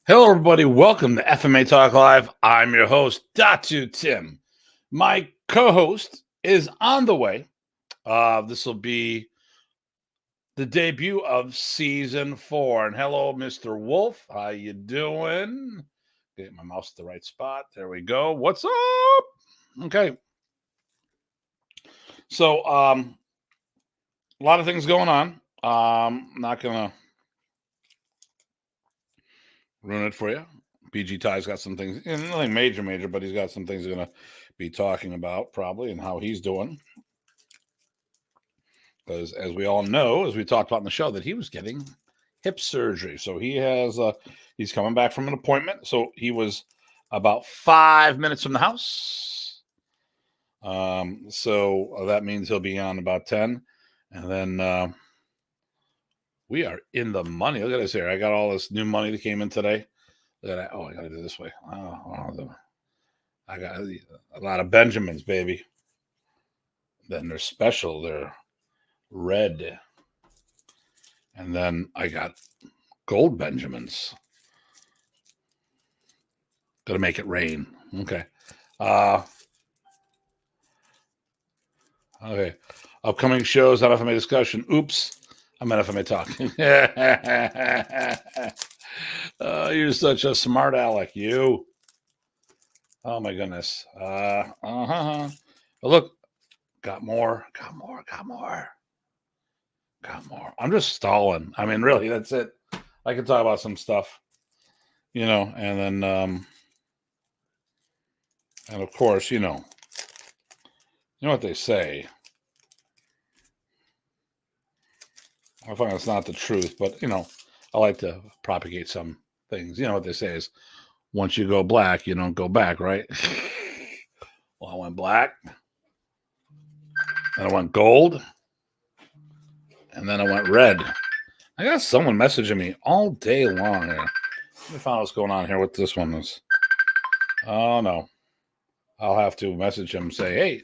Hello, everybody. Welcome to FMA Talk Live. I'm your host, Datu Tim. My co-host is on the way. This will be the debut of season 4. And hello, Mr. Wolf. How you doing? Get my mouse at the right spot. There we go. What's up? Okay. So, a lot of things going on. Not gonna ruin it for you. BG Ty's got some things, nothing major, but he's got some things he's going to be talking about probably and how he's doing. Because as we all know, as we talked about in the show, that he was getting hip surgery. So he's coming back from an appointment. So he was about 5 minutes from the house. So that means he'll be on about 10. And then we are in the money. Look at this here. I got all this new money that came in today. I got to do it this way. I got a lot of Benjamins, baby. Then they're special. They're red. And then I got gold Benjamins. Got to make it rain. Okay. Okay. Upcoming shows on FMA discussion. Oops. I'm at FMA talking. You're such a smart aleck, you. Oh my goodness. But look, got more. I'm just stalling. I mean, really, that's it. I can talk about some stuff, and then, and of course, you know what they say. I find it's not the truth, but I like to propagate some things. You know what they say is, once you go black, you don't go back, right? Well, I went black, and I went gold, and then I went red. I got someone messaging me all day long here. Let me find out what's going on here. What this one is. Oh no, I'll have to message him and say, hey,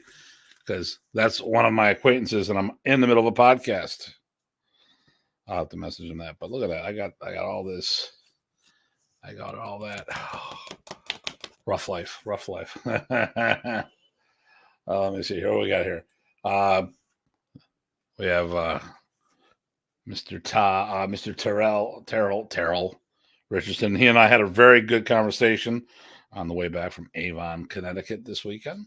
because that's one of my acquaintances, and I'm in the middle of a podcast. I'll have to message him that. But look at that. I got all this. I got all that. Rough life. Let me see here. What we got here? We have Mr. Terrell Richardson. He and I had a very good conversation on the way back from Avon, Connecticut this weekend.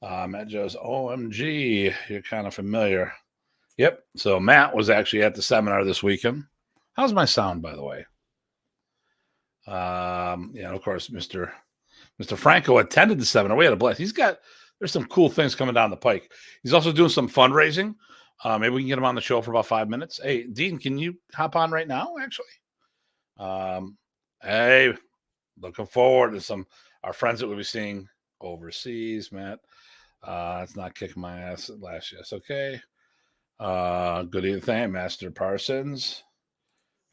Matt Joe's OMG. You're kind of familiar. Yep. So Matt was actually at the seminar this weekend. How's my sound, by the way? Of course, Mr. Franco attended the seminar. We had a blast. There's some cool things coming down the pike. He's also doing some fundraising. Maybe we can get him on the show for about 5 minutes. Hey, Dean, can you hop on right now, actually? Hey, looking forward to our friends that we'll be seeing overseas, Matt. It's not kicking my ass last year. It's okay. Good evening, Master Parsons.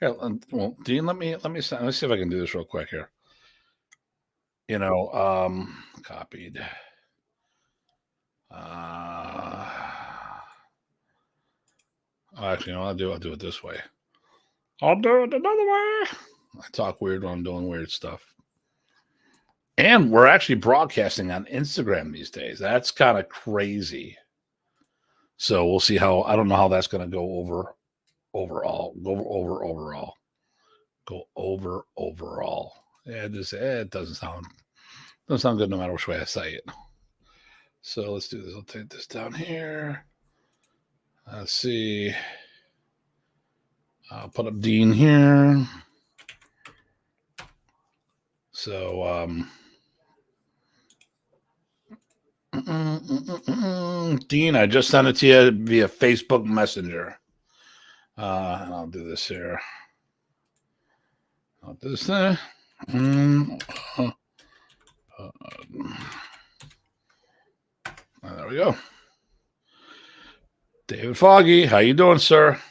Here, well, Dean, let me see if I can do this real quick here. Copied. Actually, I'll do it this way. I'll do it another way. I talk weird when I'm doing weird stuff. And we're actually broadcasting on Instagram these days. That's kind of crazy. So we'll see I don't know how that's going to go overall. Yeah, it doesn't sound good no matter which way I say it. So let's do this. I'll take this down here. Let's see. I'll put up Dean here. So, Dean, I just sent it to you via Facebook Messenger. And I'll do this here. I'll do this there. There we go. David Foggy, how you doing, sir?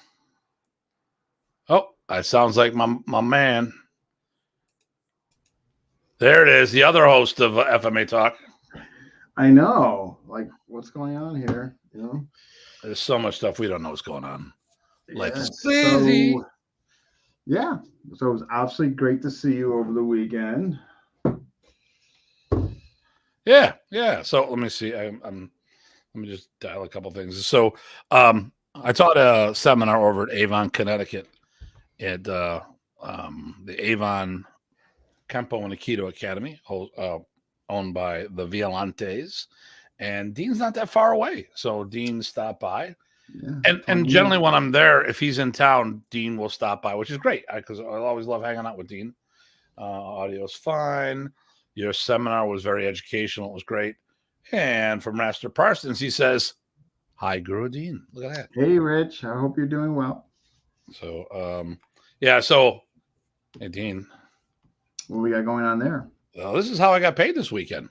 Oh, that sounds like my man. There it is, the other host of FMA Talk. I know. Like, what's going on here? There's so much stuff we don't know what's going on. Life is crazy. So, Yeah. So it was absolutely great to see you over the weekend. Yeah, yeah. So let me see. Let me just dial a couple things. So I taught a seminar over at Avon, Connecticut, at the Avon Campo and Aikido Academy, owned by the Violantes. And Dean's not that far away. So Dean stopped by. Yeah. And generally when I'm there, if he's in town, Dean will stop by, which is great because I always love hanging out with Dean. Audio's fine. Your seminar was very educational. It was great. And from Master Parsons, he says, "Hi, Guru Dean." Look at that. Hey, Rich. I hope you're doing well. So, yeah. So, hey, Dean. What we got going on there? Well, this is how I got paid this weekend.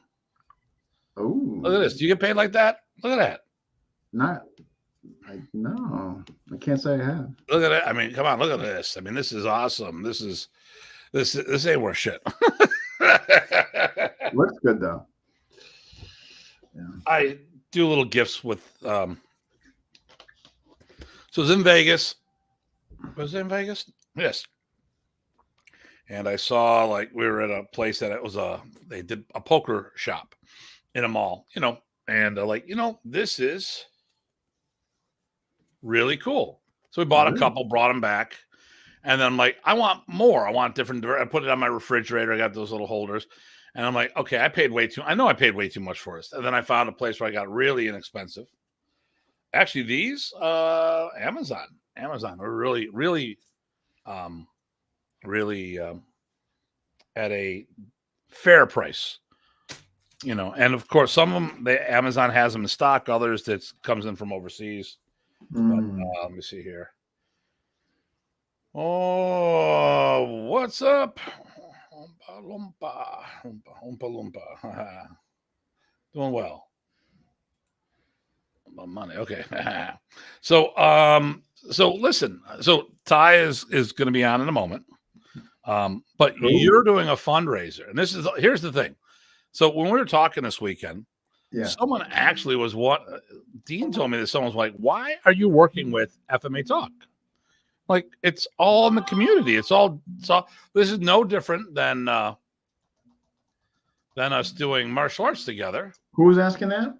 Oh, Look at this. Do you get paid like that? Look at that. No, I can't say I have. Look at it. I mean, come on. Look at this. I mean, this is awesome. This ain't worth shit. Looks good though. Yeah. I do little gifts with. So it's in Vegas. Was it in Vegas? Yes. And I saw like we were at a place that it was they did a poker shop in a mall, and like this is really cool. So we bought a couple, brought them back, and then I'm like, I want more. I want different. I put it on my refrigerator. I got those little holders, and I'm like, okay, I paid way too much for this. And then I found a place where I got really inexpensive. Actually, these Amazon are really, really, really at a fair price. And of course, some of them, Amazon has them in stock. Others that comes in from overseas. But, let me see here. Oh, what's up? Oompa Loompa. Doing well. About money. Okay. So listen. So Ty is going to be on in a moment. But you're doing a fundraiser, and here's the thing. So when we were talking this weekend, someone actually was Dean told me that someone was like, "Why are you working with FMA Talk? Like it's all in the community. It's all. This is no different than us doing martial arts together." Who was asking that?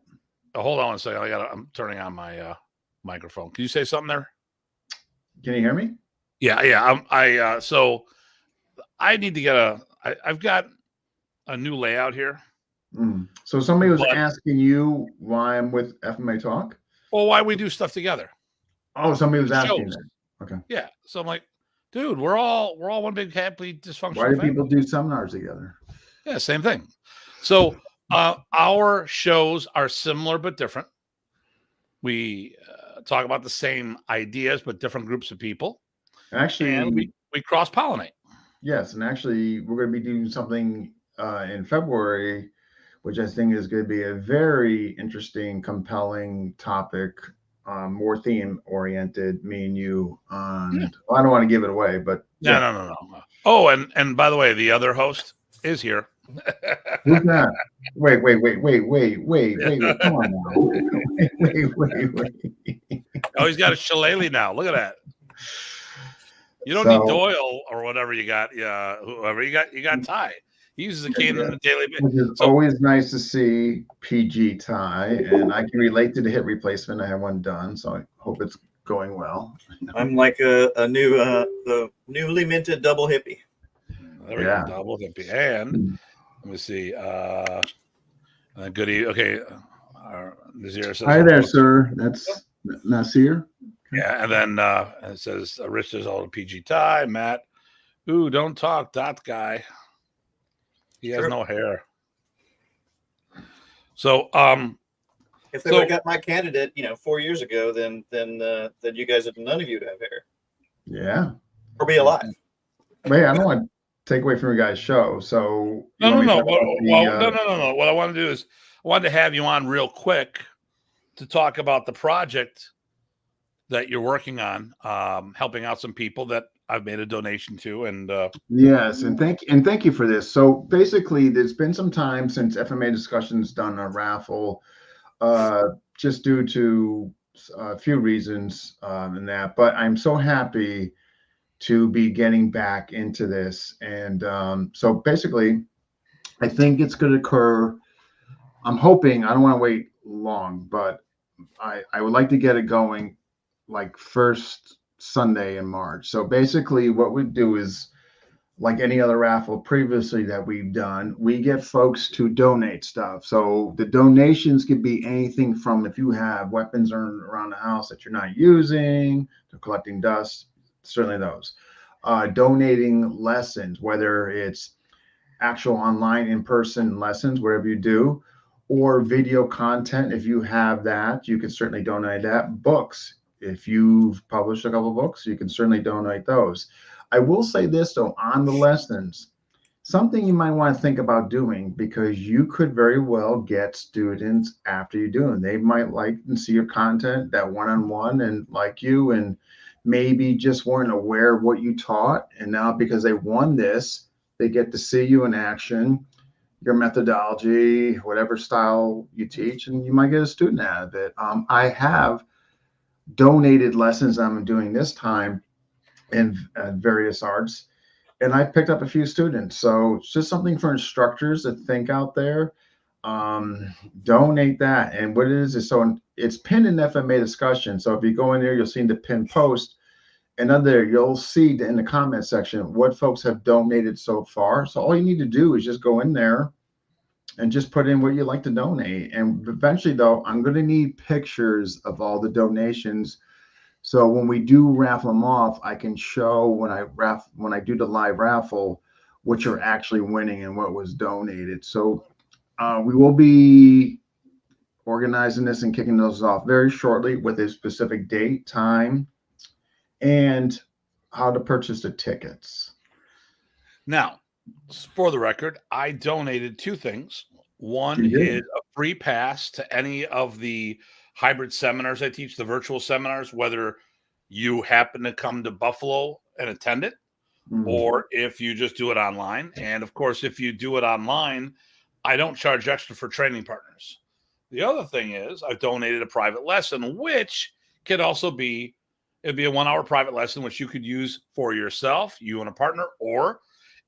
Hold on a second. I'm turning on my microphone. Can you say something there? Can you hear me? Yeah. So I need to get I've got a new layout here. So somebody was asking you why I'm with FMA Talk? Well, why we do stuff together. Oh, somebody was asking that. Okay. Yeah. So I'm like, dude, we're all one big happy dysfunctional Why do family. people do seminars together? Yeah, same thing. So our shows are similar but different. We talk about the same ideas but different groups of people. Actually, and we cross-pollinate. Yes, and actually, we're going to be doing something in February, which I think is going to be a very interesting, compelling topic, more theme-oriented. Me and you. Well, I don't want to give it away, but no. Oh, and by the way, the other host is here. Who's that? Wait. Come on now. Wait. Oh, he's got a shillelagh now. Look at that. You don't need Doyle or whatever you got. Yeah, whoever you got Ty. He uses a cane on a daily basis. It's always nice to see PG Ty, and I can relate to the hip replacement. I have one done, so I hope it's going well. I'm like a new, the newly minted double hippie. There we go, double hippie. And let me see. Good evening. Okay. Nazir says, hi there, sir. That's Nasir. Yeah, and then it says Rich is all PG Ty, Matt. Ooh, don't talk, that guy. He has no hair. So if they would have got my candidate, 4 years ago, then you guys none of you would have hair. Yeah. Or be alive. Wait, I don't want to take away from your guys' show. So no. What I want to do is I wanted to have you on real quick to talk about the project that you're working on, helping out some people that I've made a donation to. And yes, and thank you for this. So basically, there's been some time since FMA Discussions done a raffle, just due to a few reasons in that. But I'm so happy to be getting back into this. And so basically, I think it's going to occur. I'm hoping, I don't want to wait long, but I would like to get it going like first Sunday in March. So basically, what we do is, like any other raffle previously that we've done, we get folks to donate stuff. So the donations could be anything from, if you have weapons around the house that you're not using, to collecting dust, certainly those. Donating lessons, whether it's actual online in-person lessons, whatever you do, or video content. If you have that, you can certainly donate that. Books, if you've published a couple books, you can certainly donate those. I will say this though, on the lessons, something you might want to think about doing, because you could very well get students after you do them. They might like and see your content, that one-on-one, and like you, and maybe just weren't aware of what you taught. And now because they won this, they get to see you in action, your methodology, whatever style you teach, and you might get a student out of it. I have donated lessons I'm doing this time in various arts, and I picked up a few students. So it's just something for instructors to think out there. Donate that. And what it is so it's pinned in FMA discussion. So if you go in there, you'll see the pinned post. And under there, you'll see in the comment section what folks have donated so far. So all you need to do is just go in there and just put in what you'd like to donate. And eventually, though, I'm going to need pictures of all the donations. So when we do raffle them off, I can show when I do the live raffle what you're actually winning and what was donated. So we will be organizing this and kicking those off very shortly with a specific date, time, and how to purchase the tickets. Now, for the record, I donated two things. One is a free pass to any of the hybrid seminars I teach, the virtual seminars, whether you happen to come to Buffalo and attend it, or if you just do it online. And of course, if you do it online, I don't charge extra for training partners. The other thing is I've donated a private lesson, which could also be, it'd be a 1-hour private lesson, which you could use for yourself, you and a partner, or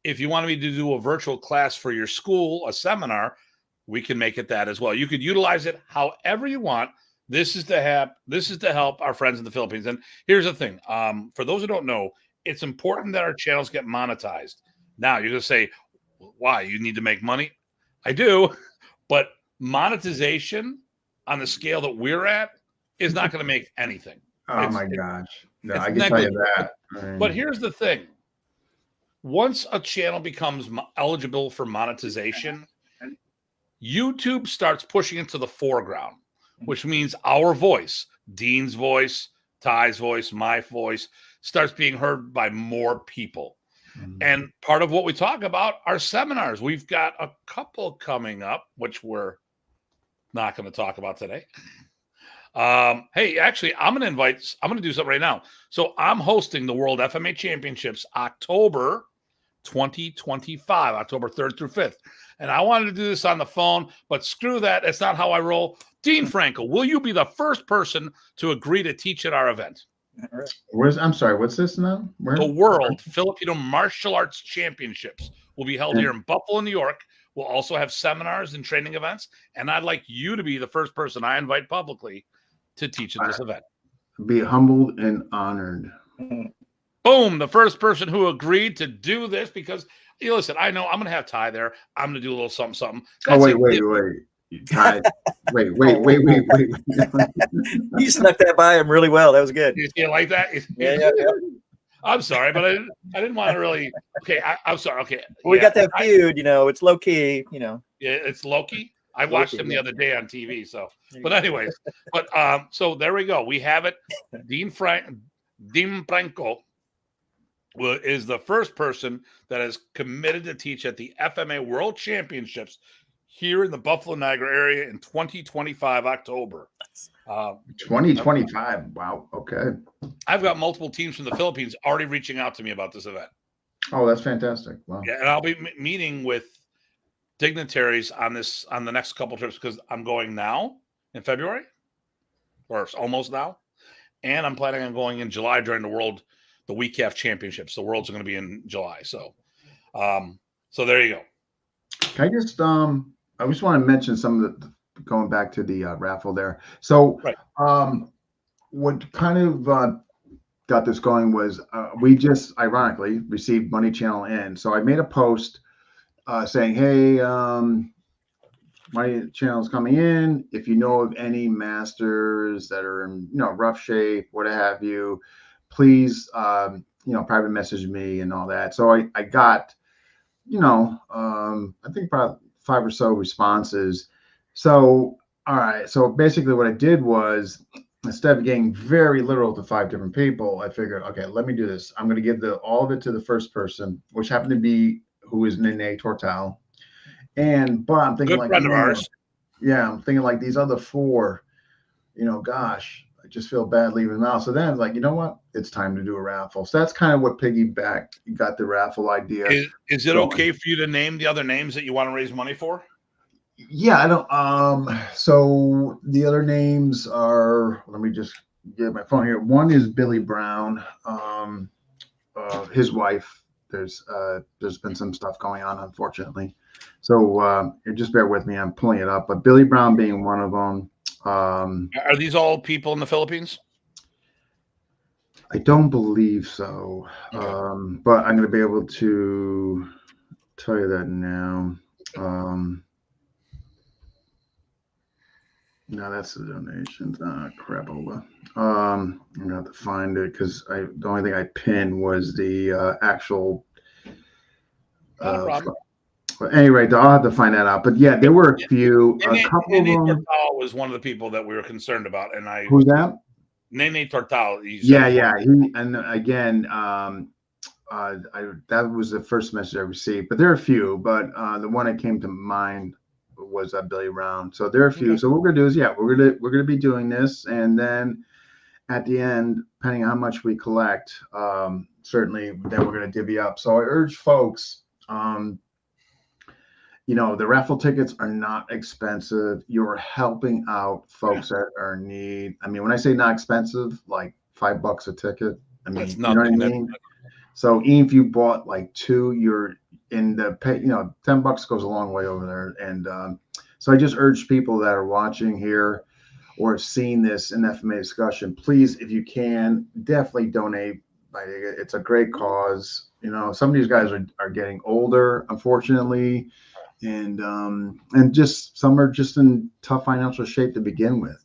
if you want me to do a virtual class for your school, a seminar, we can make it that as well. You could utilize it however you want. This is to help our friends in the Philippines. And here's the thing. For those who don't know, it's important that our channels get monetized. Now you're going to say, why? You need to make money? I do, but monetization on the scale that we're at is not going to make anything. Oh my gosh. No, I can tell you that. But here's the thing. Once a channel becomes eligible for monetization, YouTube starts pushing into the foreground, which means our voice, Dean's voice, Ty's voice, my voice, starts being heard by more people. And part of what we talk about are seminars. We've got a couple coming up, which we're not going to talk about today. Hey, actually, I'm going to do something right now. So I'm hosting the World FMA Championships October 2025, October 3rd through 5th. And I wanted to do this on the phone, but screw that. That's not how I roll. Dean Franco, will you be the first person to agree to teach at our event? I'm sorry, what's this now? The World Filipino Martial Arts Championships will be held here in Buffalo, New York. We'll also have seminars and training events. And I'd like you to be the first person I invite publicly to teach at this event. Be humbled and honored. Boom, the first person who agreed to do this, because listen, I know I'm going to have Ty there. I'm going to do a little something. That's wait. Ty, wait. You snuck that by him really well. That was good. You like that? Yeah. I'm sorry, but I didn't want to really. Okay, I'm sorry. Okay, we got that feud. It's low key. Yeah, it's low key. I watched him the other day on TV. So, but anyways, so there we go. We have it. Dean Franco is the first person that is committed to teach at the FMA World Championships here in the Buffalo Niagara area in 2025 October. 2025. Wow. Okay. I've got multiple teams from the Philippines already reaching out to me about this event. Oh, that's fantastic. Wow. Yeah, and I'll be meeting with dignitaries on the next couple trips, because I'm going now in February, or almost now, and I'm planning on going in July during the World the WeCAF championships. The Worlds are going to be in July. So there you go. Can I just I just want to mention some of the going back to the raffle there. So Right. what kind of got this going was we just ironically received Money Channel in. So I made a post saying, hey, Money Channel's coming in. If you know of any masters that are in rough shape, what have you, please private message me and all that. So I got I think probably 5 or so responses. So all right, so basically what I did was, instead of getting very literal to 5 different people, I figured, okay, let me do this. I'm going to give all of it to the first person, which happened to be who is Nene Tortal. But I'm thinking Good friend of ours. Yeah, I'm thinking like these other 4, gosh, I just feel bad leaving them out. So then I was like, you know what? It's time to do a raffle. So that's kind of what got the raffle idea. Is it okay for you to name the other names that you want to raise money for? Yeah, I don't. So the other names are, let me just get my phone here. One is Billy Brown. His wife. There's been some stuff going on, unfortunately. So just bear with me. I'm pulling it up. But Billy Brown being one of them. Are these all people in the Philippines? I don't believe so. Okay. But I'm going to be able to tell you that now. No, that's the donations. Crapola. I'm gonna have to find it because the only thing I pinned was the actual. Not a problem. But anyway, I'll have to find that out. But yeah, there were a few. A couple of them. Tortal was one of the people that we were concerned about, and Who's that? Nene Tortal. Yeah. And again, that was the first message I received. But there are a few. But the one that came to mind was Billy Brown. So there are a few. Okay. So what we're gonna do is, we're gonna be doing this, and then at the end, depending on how much we collect, certainly then we're gonna divvy up. So I urge folks, the raffle tickets are not expensive. You're helping out folks that are in need. I mean, when I say not expensive, like $5 a ticket. I mean, that's nothing. You know what I mean? So even if you bought like 2, you're in the pay, $10 goes a long way over there. And so I just urge people that are watching here or have seen this in FMA discussion, please, if you can, definitely donate. It's a great cause. Some of these guys are getting older, unfortunately, and just some are just in tough financial shape to begin with.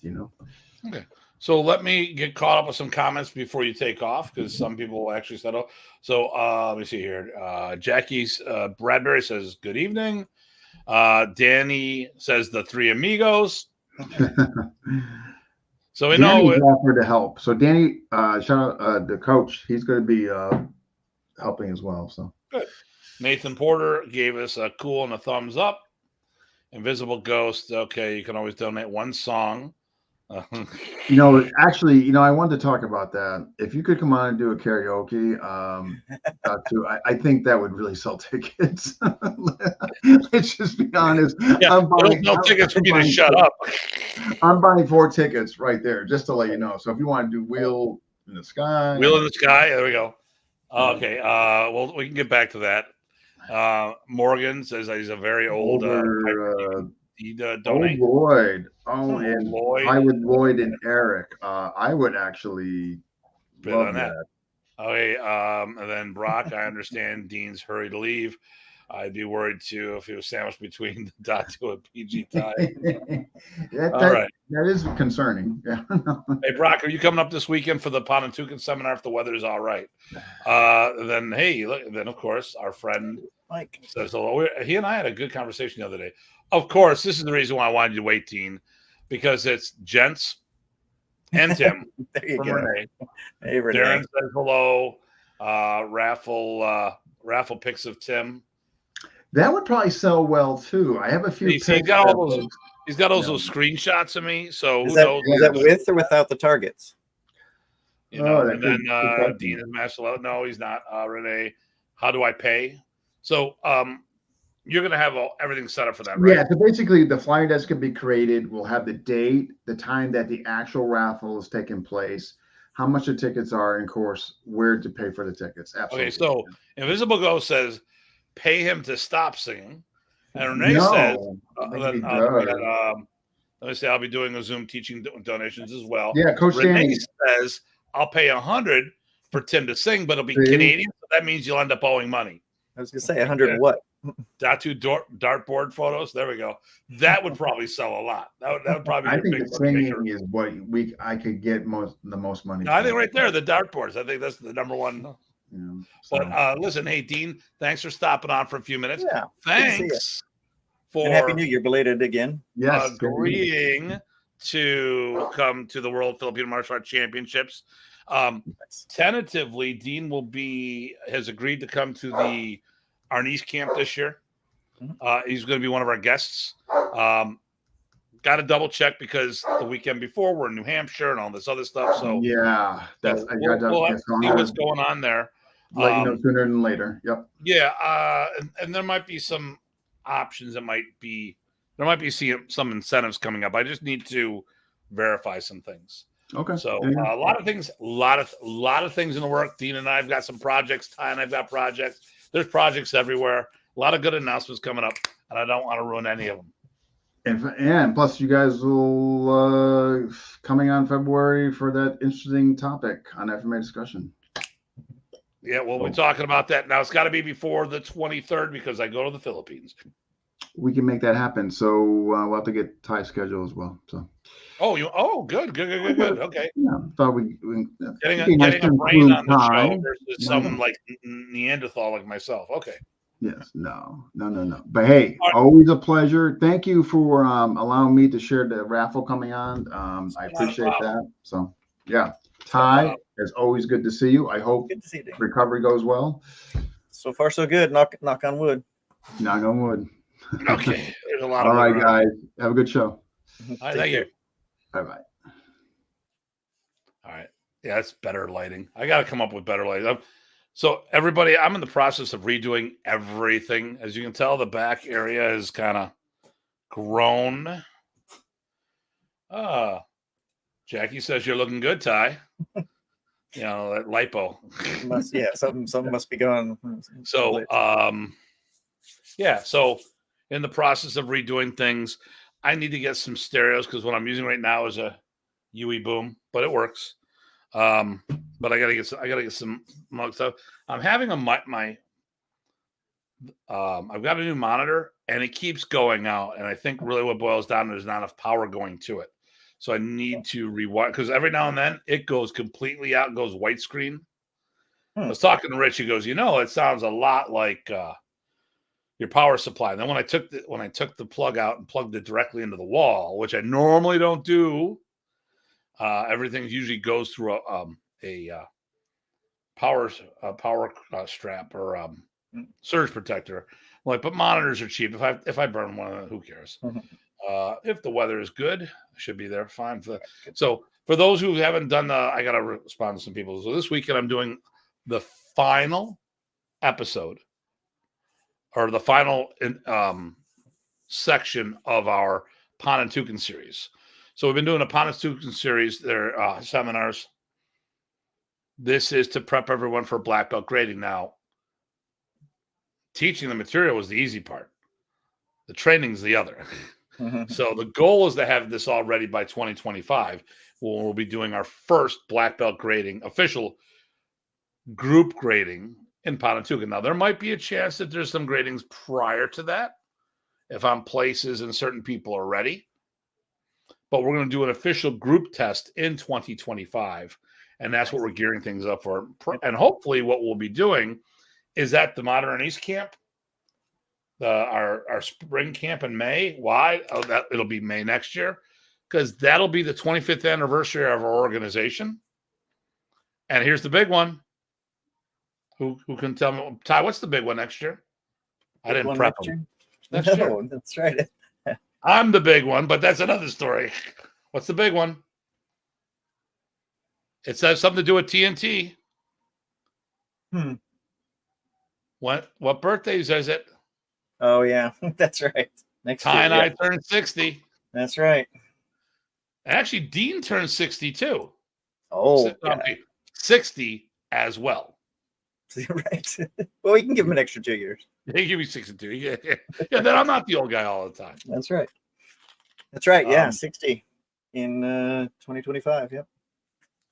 Okay. So let me get caught up with some comments before you take off, because some people will actually settle. So let me see here. Jackie's Bradbury says, good evening. Danny says the 3 amigos. So we know offered to help. So Danny, shout out the coach. He's going to be helping as well. So good. Nathan Porter gave us a cool and a thumbs up. Invisible Ghost. Okay, you can always donate 1 song. Actually, I wanted to talk about that. If you could come on and do a karaoke, I think that would really sell tickets. Let's just be honest. Yeah, no tickets for me to shut up. I'm buying 4 tickets right there, just to let you know. So if you want to do Wheel in the Sky. Wheel in the Sky, there we go. Okay, well, we can get back to that. Morgan says he's a very old donate. Lloyd. And Lloyd. I would Lloyd and Eric. I would actually love that. Okay, and then Brock, I understand Dean's hurry to leave. I'd be worried too if he was sandwiched between the Datu and PG tie. All right. That is concerning. Yeah. Hey, Brock, are you coming up this weekend for the Ponantucan seminar if the weather is all right? Then, hey, look, then, of course, our friend Mike says hello. He and I had a good conversation the other day. Of course, this is the reason why I wanted you to wait, Dean, because it's Gents and Tim. There you go. Renee. Hey, Renee. Darren says hello. Raffle pics of Tim. That would probably sell well too. I have a few. He's got all those. He's got all those screenshots of me. So who knows? Is that with or without the targets? And then Dean is Marcelo. No, he's not. Renee, how do I pay? So you're going to have everything set up for that, right? Yeah. So basically, the flyer desk can be created. We'll have the date, the time that the actual raffle is taking place, how much the tickets are, and of course, where to pay for the tickets. Absolutely. Okay, so Invisible Ghost says, pay him to stop singing. And Renee says, No, I think then, he we does. got, let me say, I'll be doing a Zoom teaching donations as well. Yeah, Coach Renee Danny. says, I'll pay 100 for Tim to sing, but it'll be See? Canadian. So that means you'll end up owing money. I was gonna say 100 what? Datu dartboard photos. There we go. That would probably sell a lot. That would probably be I a think big the money singing maker. is what I could get the most money. No, I think right there, the dartboards. I think that's the number one. Yeah, But listen, hey, Dean, thanks for stopping on for a few minutes. Yeah. Thanks for And Happy New Year belated again. yes, agreeing to come to the World Filipino Martial Arts Championships. Tentatively, Dean has agreed to come to the Arnis camp this year. He's going to be one of our guests. Got to double check because the weekend before we're in New Hampshire and all this other stuff. So yeah, that's we'll have to see what's going on there. Let you know sooner than later. Yep. Yeah, and there might be some options. There might be some incentives coming up. I just need to verify some things. Okay. So a lot of things in the work. Dean and I have got some projects. Ty and I've got projects. There's projects everywhere. A lot of good announcements coming up, and I don't want to ruin any of them. And plus, you guys will coming on February for that interesting topic on FMA discussion. Yeah, we'll be talking about that. Now, it's got to be before the 23rd because I go to the Philippines. We can make that happen. So we'll have to get Ty's schedule as well. So. Good. Okay. Yeah, thought we getting a brain on the show versus someone like Neanderthal like myself. Okay. Yes. No. But hey, always a pleasure. Thank you for allowing me to share the raffle coming on. I appreciate that. So yeah, Ty, it's always good to see you. I hope good to see you, recovery goes well. So far, so good. Knock on wood. Knock on wood. Okay. There's a lot All of right, guys. Have a good show. All right, thank you. Bye-bye. All right. Yeah, that's better lighting. I got to come up with better lighting. So everybody, I'm in the process of redoing everything. As you can tell, the back area is kind of grown. Jackie says you're looking good, Ty. You know, that lipo. Something must be going. So, so in the process of redoing things, I need to get some stereos because what I'm using right now is a UE Boom, but it works. But I gotta get some stuff. I'm having I've got a new monitor and it keeps going out, and I think really what boils down to is not enough power going to it. So I need to rewire because every now and then it goes completely out, goes white screen. I was talking to Rich. He goes, it sounds a lot like your power supply. And then when I took the plug out and plugged it directly into the wall, which I normally don't do, everything usually goes through a power strap or surge protector. But monitors are cheap. If I burn one, who cares? If the weather is good, I should be there fine. So for those who haven't done I got to respond to some people. So this weekend I'm doing the final episode or the final section of our Ponantucan series. So we've been doing a Ponantucan series. They're seminars. This is to prep everyone for black belt grading. Now, teaching the material was the easy part. The training's the other. So the goal is to have this all ready by 2025. We'll be doing our first black belt grading, official group grading in Ponantucan. Now, there might be a chance that there's some gradings prior to that if I'm places and certain people are ready. But we're going to do an official group test in 2025, and that's what we're gearing things up for. And hopefully what we'll be doing is at the Modern East Camp, our spring camp in May. Why? It'll be May next year, because that'll be the 25th anniversary of our organization. And here's the big one. Who can tell me? Ty, what's the big one next year? I didn't prep him. Next year. That's right. I'm the big one, but that's another story. What's the big one? It says something to do with TNT. What birthdays is it? Oh yeah, that's right. Next Ty and I turned 60. That's right. Actually, Dean turned 62. Oh, Okay, 60 as well. right. Well, we can give him an extra 2 years. They give me 62. Yeah, then I'm not the old guy all the time. That's right. That's right. Yeah, Um, 60 in 2025. Yep.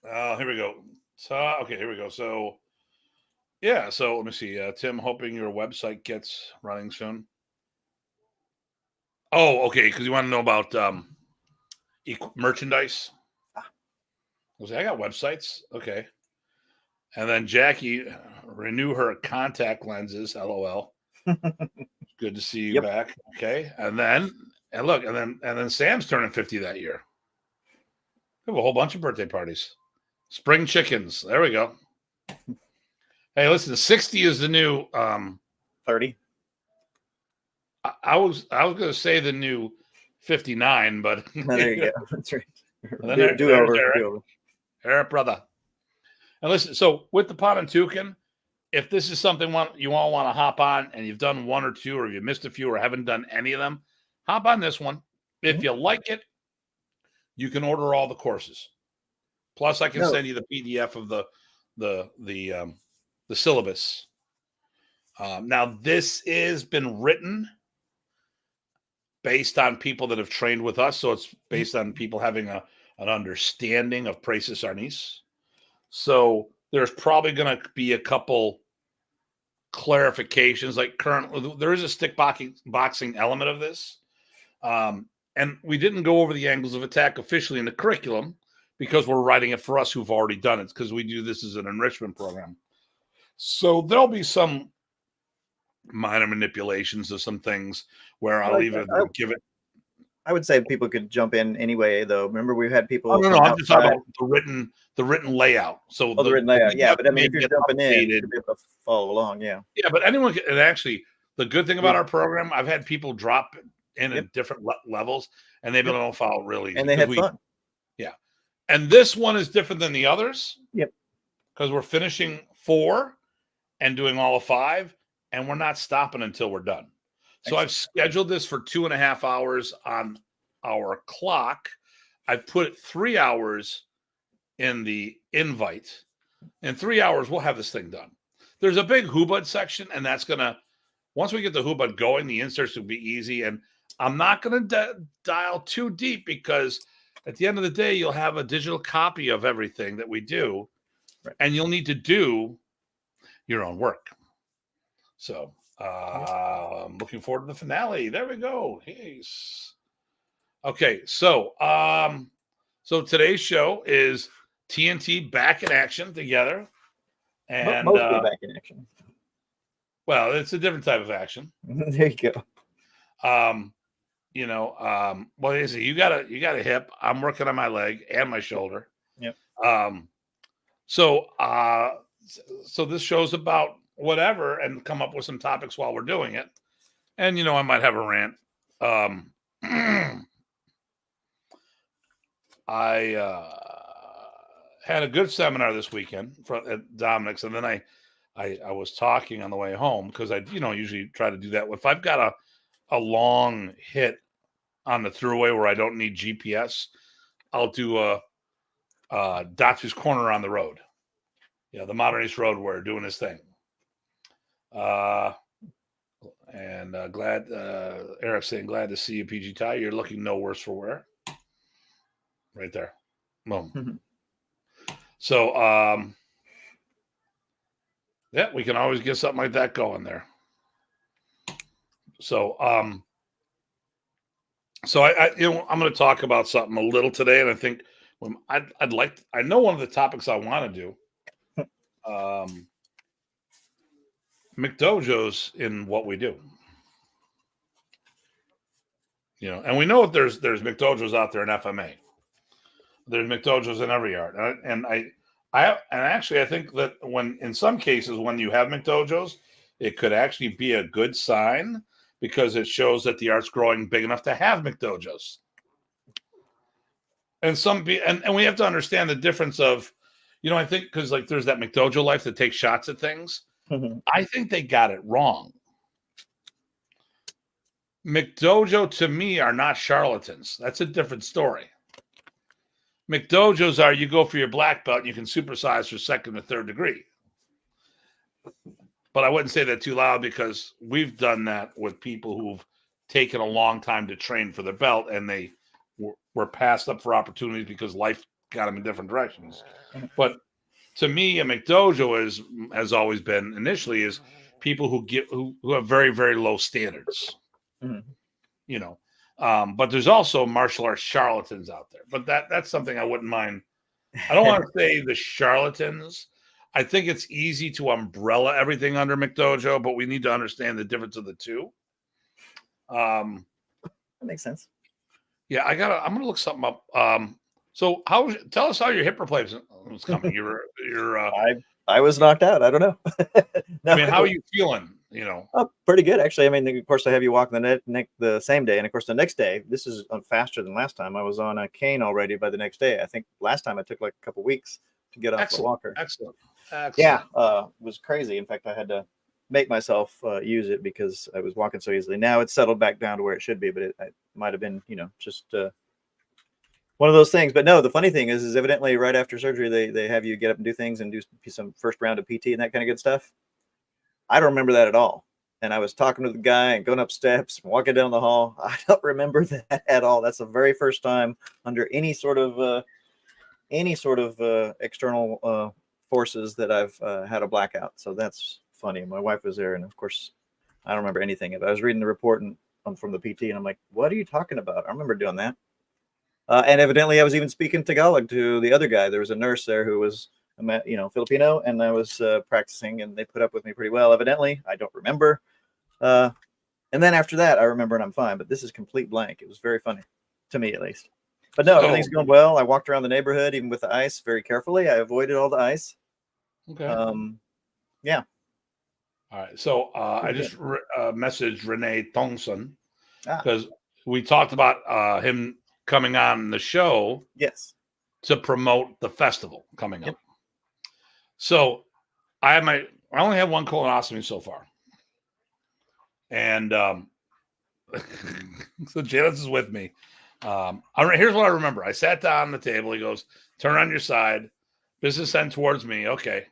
Here we go. So okay, here we go. So yeah, so let me see. Tim, hoping your website gets running soon. Oh, okay, because you want to know about merchandise. I got websites. Okay. And then Jackie, renew her contact lenses. LOL. Good to see you Yep. back. Okay. And then Sam's turning 50 that year. We have a whole bunch of birthday parties. Spring chickens. There we go. Hey, listen, 60 is the new 30. I was gonna say the new 59, but There you go. That's right. And then Do there's over. Eric. Do over. Eric, brother. And listen, so with the Pontucan, if this is something you all want to hop on and you've done one or two, or you missed a few or haven't done any of them, hop on this one. If you like it, you can order all the courses. Plus, I can send you the PDF of the syllabus. Now, this has been written based on people that have trained with us, so it's based on people having an understanding of Praesis Arnis. So there's probably going to be a couple clarifications. Like currently, there is a stick boxing element of this. And we didn't go over the angles of attack officially in the curriculum because we're writing it for us who've already done it, because we do this as an enrichment program. So there'll be some minor manipulations of some things where I'll even give it. I would say people could jump in anyway, though. Remember, we've had people. Oh, no, I'm just talking about the written layout. So the written layout, yeah. But I mean, if you're jumping in, you'll be able to follow along, yeah. Yeah, but anyone can. And actually, the good thing about our program, I've had people drop in at different levels, and they've been able to follow really easy. And they had fun. Yeah, and this one is different than the others. Yep. Because we're finishing 4 and doing all of 5, and we're not stopping until we're done. So I've scheduled this for 2.5 hours on our clock. I put 3 hours in the invite. In 3 hours, we'll have this thing done. There's a big Hubud section, and that's going to, once we get the Hubud going, the inserts will be easy. And I'm not going to dial too deep, because at the end of the day, you'll have a digital copy of everything that we do, and you'll need to do your own work. So I'm looking forward to the finale. There we go. Yes. Okay, so so today's show is TNT back in action together, and mostly back in action. Well, it's a different type of action. There you go. Well, you got a hip. I'm working on my leg and my shoulder. Yep. So this show's about whatever, and come up with some topics while we're doing it. And I might have a rant. I had a good seminar this weekend at Dominic's, and then I was talking on the way home, because I usually try to do that. If I've got a long hit on the throughway where I don't need GPS, I'll do a Datu's Corner on the road. The Modern East Road Warrior doing his thing. And glad Eric's saying, glad to see you, PG Ty. You're looking no worse for wear. Right there. Boom. So yeah, we can always get something like that going there. So I'm going to talk about something a little today, and I think I know one of the topics I want to do. McDojos in what we do. And we know that there's McDojos out there in FMA. There's McDojos in every yard, and actually I think that when in some cases when you have McDojos, it could actually be a good sign, because it shows that the art's growing big enough to have McDojos. And we have to understand the difference of, I think, because like there's that McDojo life that takes shots at things. I think they got it wrong. McDojo to me are not charlatans. That's a different story. McDojos are you go for your black belt and you can supersize for second or third degree. But I wouldn't say that too loud because we've done that with people who've taken a long time to train for their belt and they were passed up for opportunities because life got them in different directions. But to me, a McDojo has always been initially is people who have very, very low standards. You know, but there's also martial arts charlatans out there. But that's something I wouldn't mind. I don't want to say the charlatans. I think it's easy to umbrella everything under McDojo, but we need to understand the difference of the two. That makes sense. Yeah, I'm gonna look something up. So tell us how your hip replacement was coming. I was knocked out. I don't know. No, I mean, how are you feeling? You know, oh, pretty good actually. I mean, of course, I have you walk the same day, and of course, the next day. This is faster than last time. I was on a cane already by the next day. I think last time I took like a couple weeks to get off the walker. Excellent. Yeah, it was crazy. In fact, I had to make myself use it because I was walking so easily. Now it's settled back down to where it should be, but it might have been, just one of those things. But no, the funny thing is evidently right after surgery, they have you get up and do things and do some first round of PT and that kind of good stuff. I don't remember that at all. And I was talking to the guy and going up steps and walking down the hall. I don't remember that at all. That's the very first time under any sort of external forces that I've had a blackout. So that's funny. My wife was there, and of course, I don't remember anything of it. I was reading the report from the PT, and I'm like, "What are you talking about?" I remember doing that. And evidently, I was even speaking Tagalog to the other guy. There was a nurse there who was, Filipino, and I was practicing, and they put up with me pretty well. Evidently, I don't remember. And then after that, I remember, and I'm fine. But this is complete blank. It was very funny to me, at least. But no, everything's going well. I walked around the neighborhood, even with the ice, very carefully. I avoided all the ice. Okay. Yeah. All right. So I just messaged Renee Thompson because we talked about him coming on the show. Yes. To promote the festival coming up. So I only have one colonoscopy so far. And so Janice is with me. Here's what I remember. I sat down on the table. He goes, turn on your side. Business end towards me. Okay.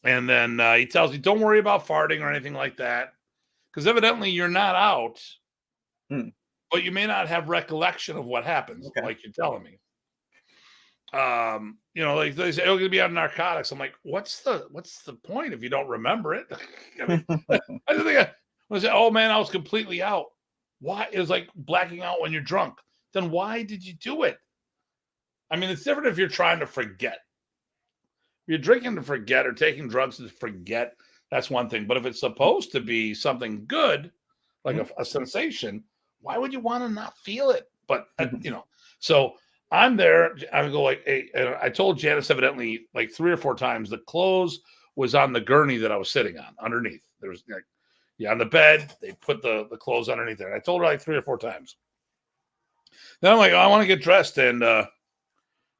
And then he tells me, don't worry about farting or anything like that. Because evidently you're not out, but you may not have recollection of what happens, like you're telling me. Like they say, oh, you're going to be on narcotics. I'm like, what's the point if you don't remember it? I mean, I think I was like, oh man, I was completely out. Why? It was like blacking out when you're drunk. Then why did you do it? I mean, it's different if you're trying to forget. If you're drinking to forget or taking drugs to forget, that's one thing. But if it's supposed to be something good, like a sensation, why would you want to not feel it? But, so I'm there. I go like, hey, and I told Janice evidently like 3 or 4 times the clothes was on the gurney that I was sitting on underneath. There was on the bed, they put the clothes underneath there. And I told her like 3 or 4 times. Then I'm like, I want to get dressed. And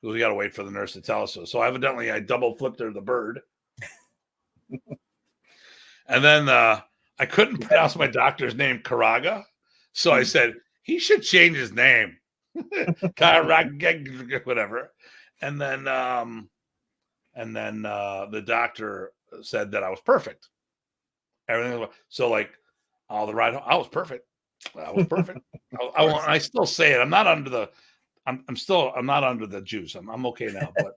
we got to wait for the nurse to tell us so. So evidently I double flipped her the bird. And then I couldn't pronounce my doctor's name, Caraga. So I said, he should change his name. Caraga, whatever. And then the doctor said that I was perfect. Everything. So like all the ride home, I was perfect. I was perfect. I still say it. I'm not under the I'm not under the juice. I'm okay now. But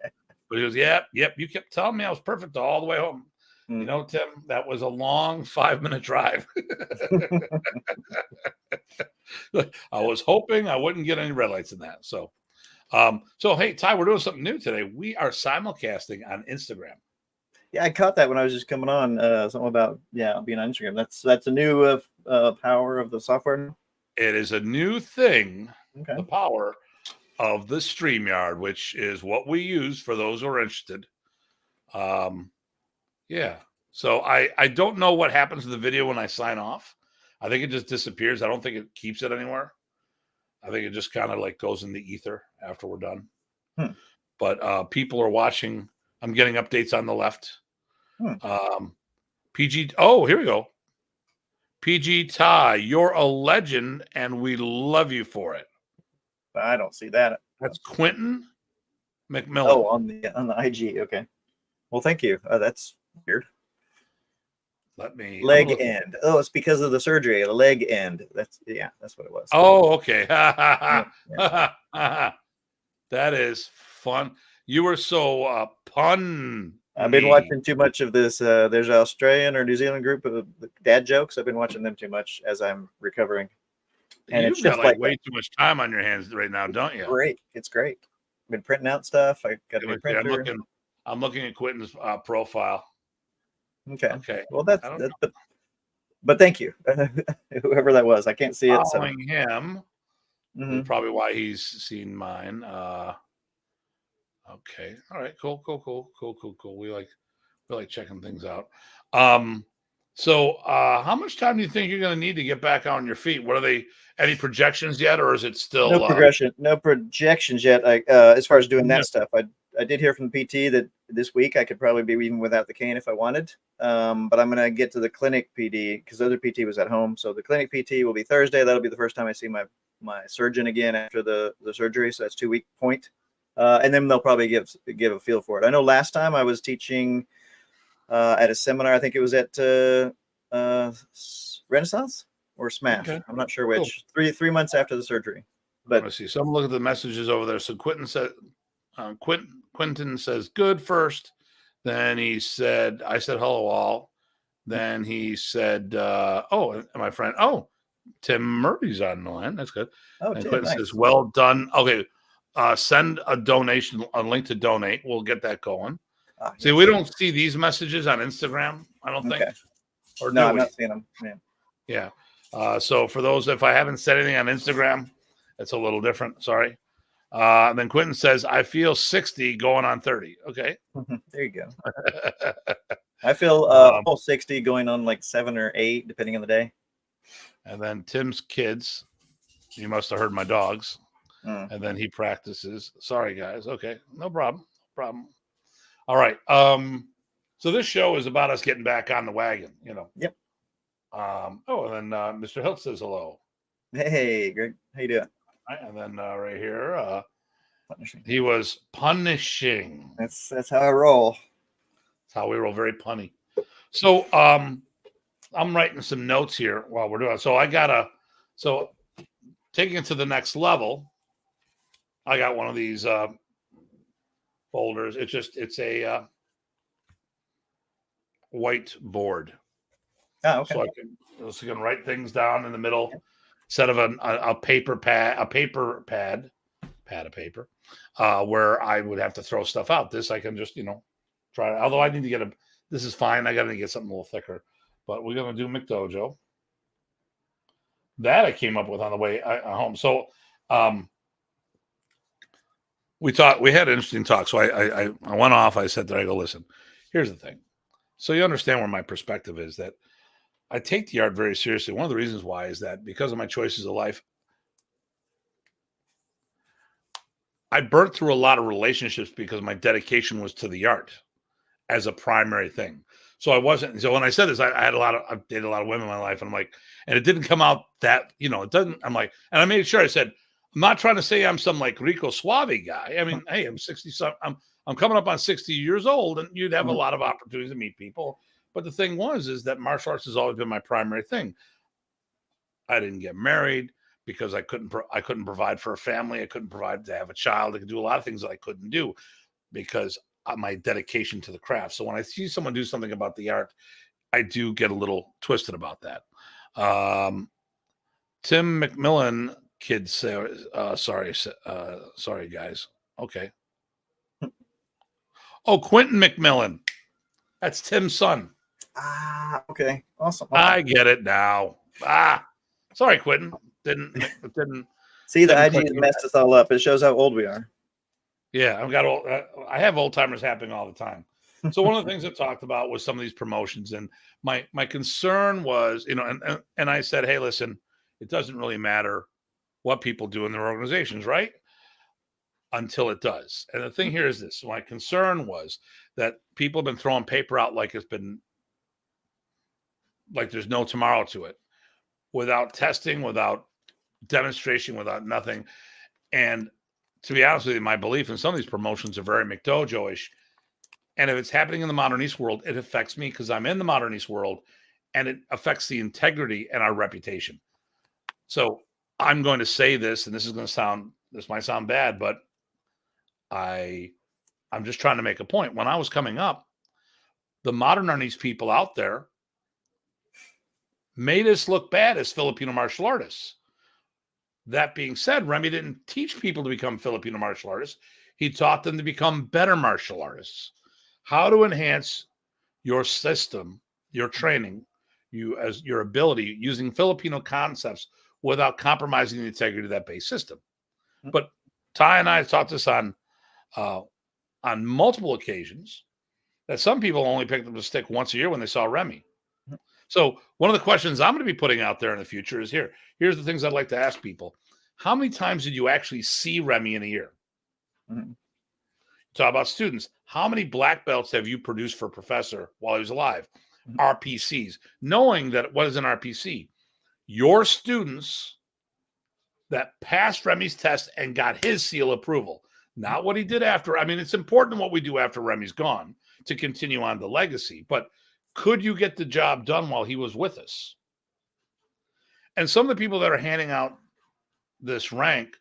he goes, yep. You kept telling me I was perfect all the way home. You know, Tim, that was a long 5-minute drive. I was hoping I wouldn't get any red lights in that. So hey, Ty, we're doing something new today. We are simulcasting on Instagram. Yeah, I caught that when I was just coming on. Something about being on Instagram. That's a new power of the software. It is a new thing. Okay. The power of the StreamYard, which is what we use for those who are interested. So I don't know what happens to the video when I sign off. I think it just disappears. I don't think it keeps it anywhere. I think it just kind of like goes in the ether after we're done. But people are watching. I'm getting updates on the left. PG. Oh, here we go. PG Ty, you're a legend, and we love you for it. I don't see that That's Quentin McMillan. Oh, on the IG. Okay. Well, thank you. That's weird. Let me Leg end. Oh, it's because of the surgery. The leg end. That's what it was. Oh, okay. Yeah. That is fun. You were so pun. I've been watching too much of this. There's an Australian or New Zealand group of dad jokes. I've been watching them too much as I'm recovering. And You've it's just got like like way too much time on your hands right now, don't you? great. It's great. I've been printing out stuff. I got a new printer. I'm looking at Quentin's profile. Okay. Well, but thank you, whoever that was. I can't see it. Following him. Mm-hmm. Probably why he's seen mine. Okay. All right. Cool. We like checking things out. So how much time do you think you're going to need to get back on your feet? What are they? Any projections yet, or is it still no projections yet? As far as doing that stuff, I did hear from the PT that this week I could probably be even without the cane if I wanted. But I'm going to get to the clinic PD because the other PT was at home. So the clinic PT will be Thursday. That'll be the first time I see my surgeon again after the surgery. So that's 2-week point. And then they'll probably give a feel for it. I know last time I was teaching at a seminar. I think it was at Renaissance or Smash. Okay. I'm not sure which. Cool. 3 months after the surgery. But let's see. Someone look at the messages over there. So Quentin said, Quentin says good first. Then he said, I said hello all. Then he said, my friend. Oh, Tim Murray's on the line. That's good. Oh, and Tim, Quentin nice. says, well done. Okay. Send a donation, a link to donate. We'll get that going. See, we don't see these messages on Instagram, I don't think. Or no, I'm not seeing them. Yeah. So for those, if I haven't said anything on Instagram, it's a little different. Sorry. Then Quentin says, I feel 60 going on 30. Okay. There you go. I feel 60 going on like 7 or 8, depending on the day. And then Tim's kids, you must have heard my dogs. And then he practices. Sorry, guys. Okay. No problem. All right. So this show is about us getting back on the wagon, Yep. And then Mr. Hilt says hello. Hey, Greg. How you doing? Right, and then right here, he was punishing. That's how I roll. That's how we roll. Very punny. So I'm writing some notes here while we're doing it. So taking it to the next level, I got one of these folders. It's a whiteboard. Oh, okay. So I can write things down in the middle instead of a paper pad of paper, where I would have to throw stuff out. This I can just try. Although I need to get this is fine. I got to get something a little thicker, but we're gonna do McDojo. That I came up with on the way home. So we had an interesting talk. So I went off. I said, there I go, listen, here's the thing. So you understand where my perspective is, that I take the art very seriously. One of the reasons why is that because of my choices of life, I burnt through a lot of relationships because my dedication was to the art as a primary thing. So I wasn't. So when I said this, I've dated a lot of women in my life, and I'm like, and it didn't come out that, it doesn't. I'm like, and I made sure I said, I'm not trying to say I'm some like Rico Suave guy. I mean, hey, I'm 60 something. I'm coming up on 60 years old, and you'd have a lot of opportunities to meet people. But the thing is that martial arts has always been my primary thing. I didn't get married because I couldn't provide for a family. I couldn't provide to have a child. I could do a lot of things that I couldn't do because of my dedication to the craft. So when I see someone do something about the art, I do get a little twisted about that. Tim McMillan, kids say, sorry guys. Okay. Oh, Quentin McMillan. That's Tim's son. Okay. Awesome. I get it now. Sorry, Quentin. Didn't see, the IG messed us all up. It shows how old we are. Yeah, I have old timers happening all the time. So one of the things I talked about was some of these promotions, and my concern was, and I said, hey, listen, it doesn't really matter what people do in their organizations, right? Until it does. And the thing here is this. My concern was that people have been throwing paper out like there's no tomorrow to it, without testing, without demonstration, without nothing. And to be honest with you, my belief in some of these promotions are very McDojo-ish. And if it's happening in the Modern East world, it affects me because I'm in the Modern East world, and it affects the integrity and our reputation. So I'm going to say this, and this might sound bad, but I'm just trying to make a point. When I was coming up, the Modern East people out there made us look bad as Filipino martial artists. That being said, Remy didn't teach people to become Filipino martial artists. He taught them to become better martial artists. How to enhance your system, your training, your ability using Filipino concepts without compromising the integrity of that base system. But Ty and I have talked this on multiple occasions, that some people only picked up the stick once a year when they saw Remy. So one of the questions I'm going to be putting out there in the future is here's the things I'd like to ask people. How many times did you actually see Remy in a year? Mm-hmm. Talk about students. How many black belts have you produced for Professor while he was alive? Mm-hmm. RPCs. Knowing that what is an RPC? Your students that passed Remy's test and got his seal approval. Not what he did after. I mean, it's important what we do after Remy's gone to continue on the legacy. But could you get the job done while he was with us? And some of the people that are handing out this rank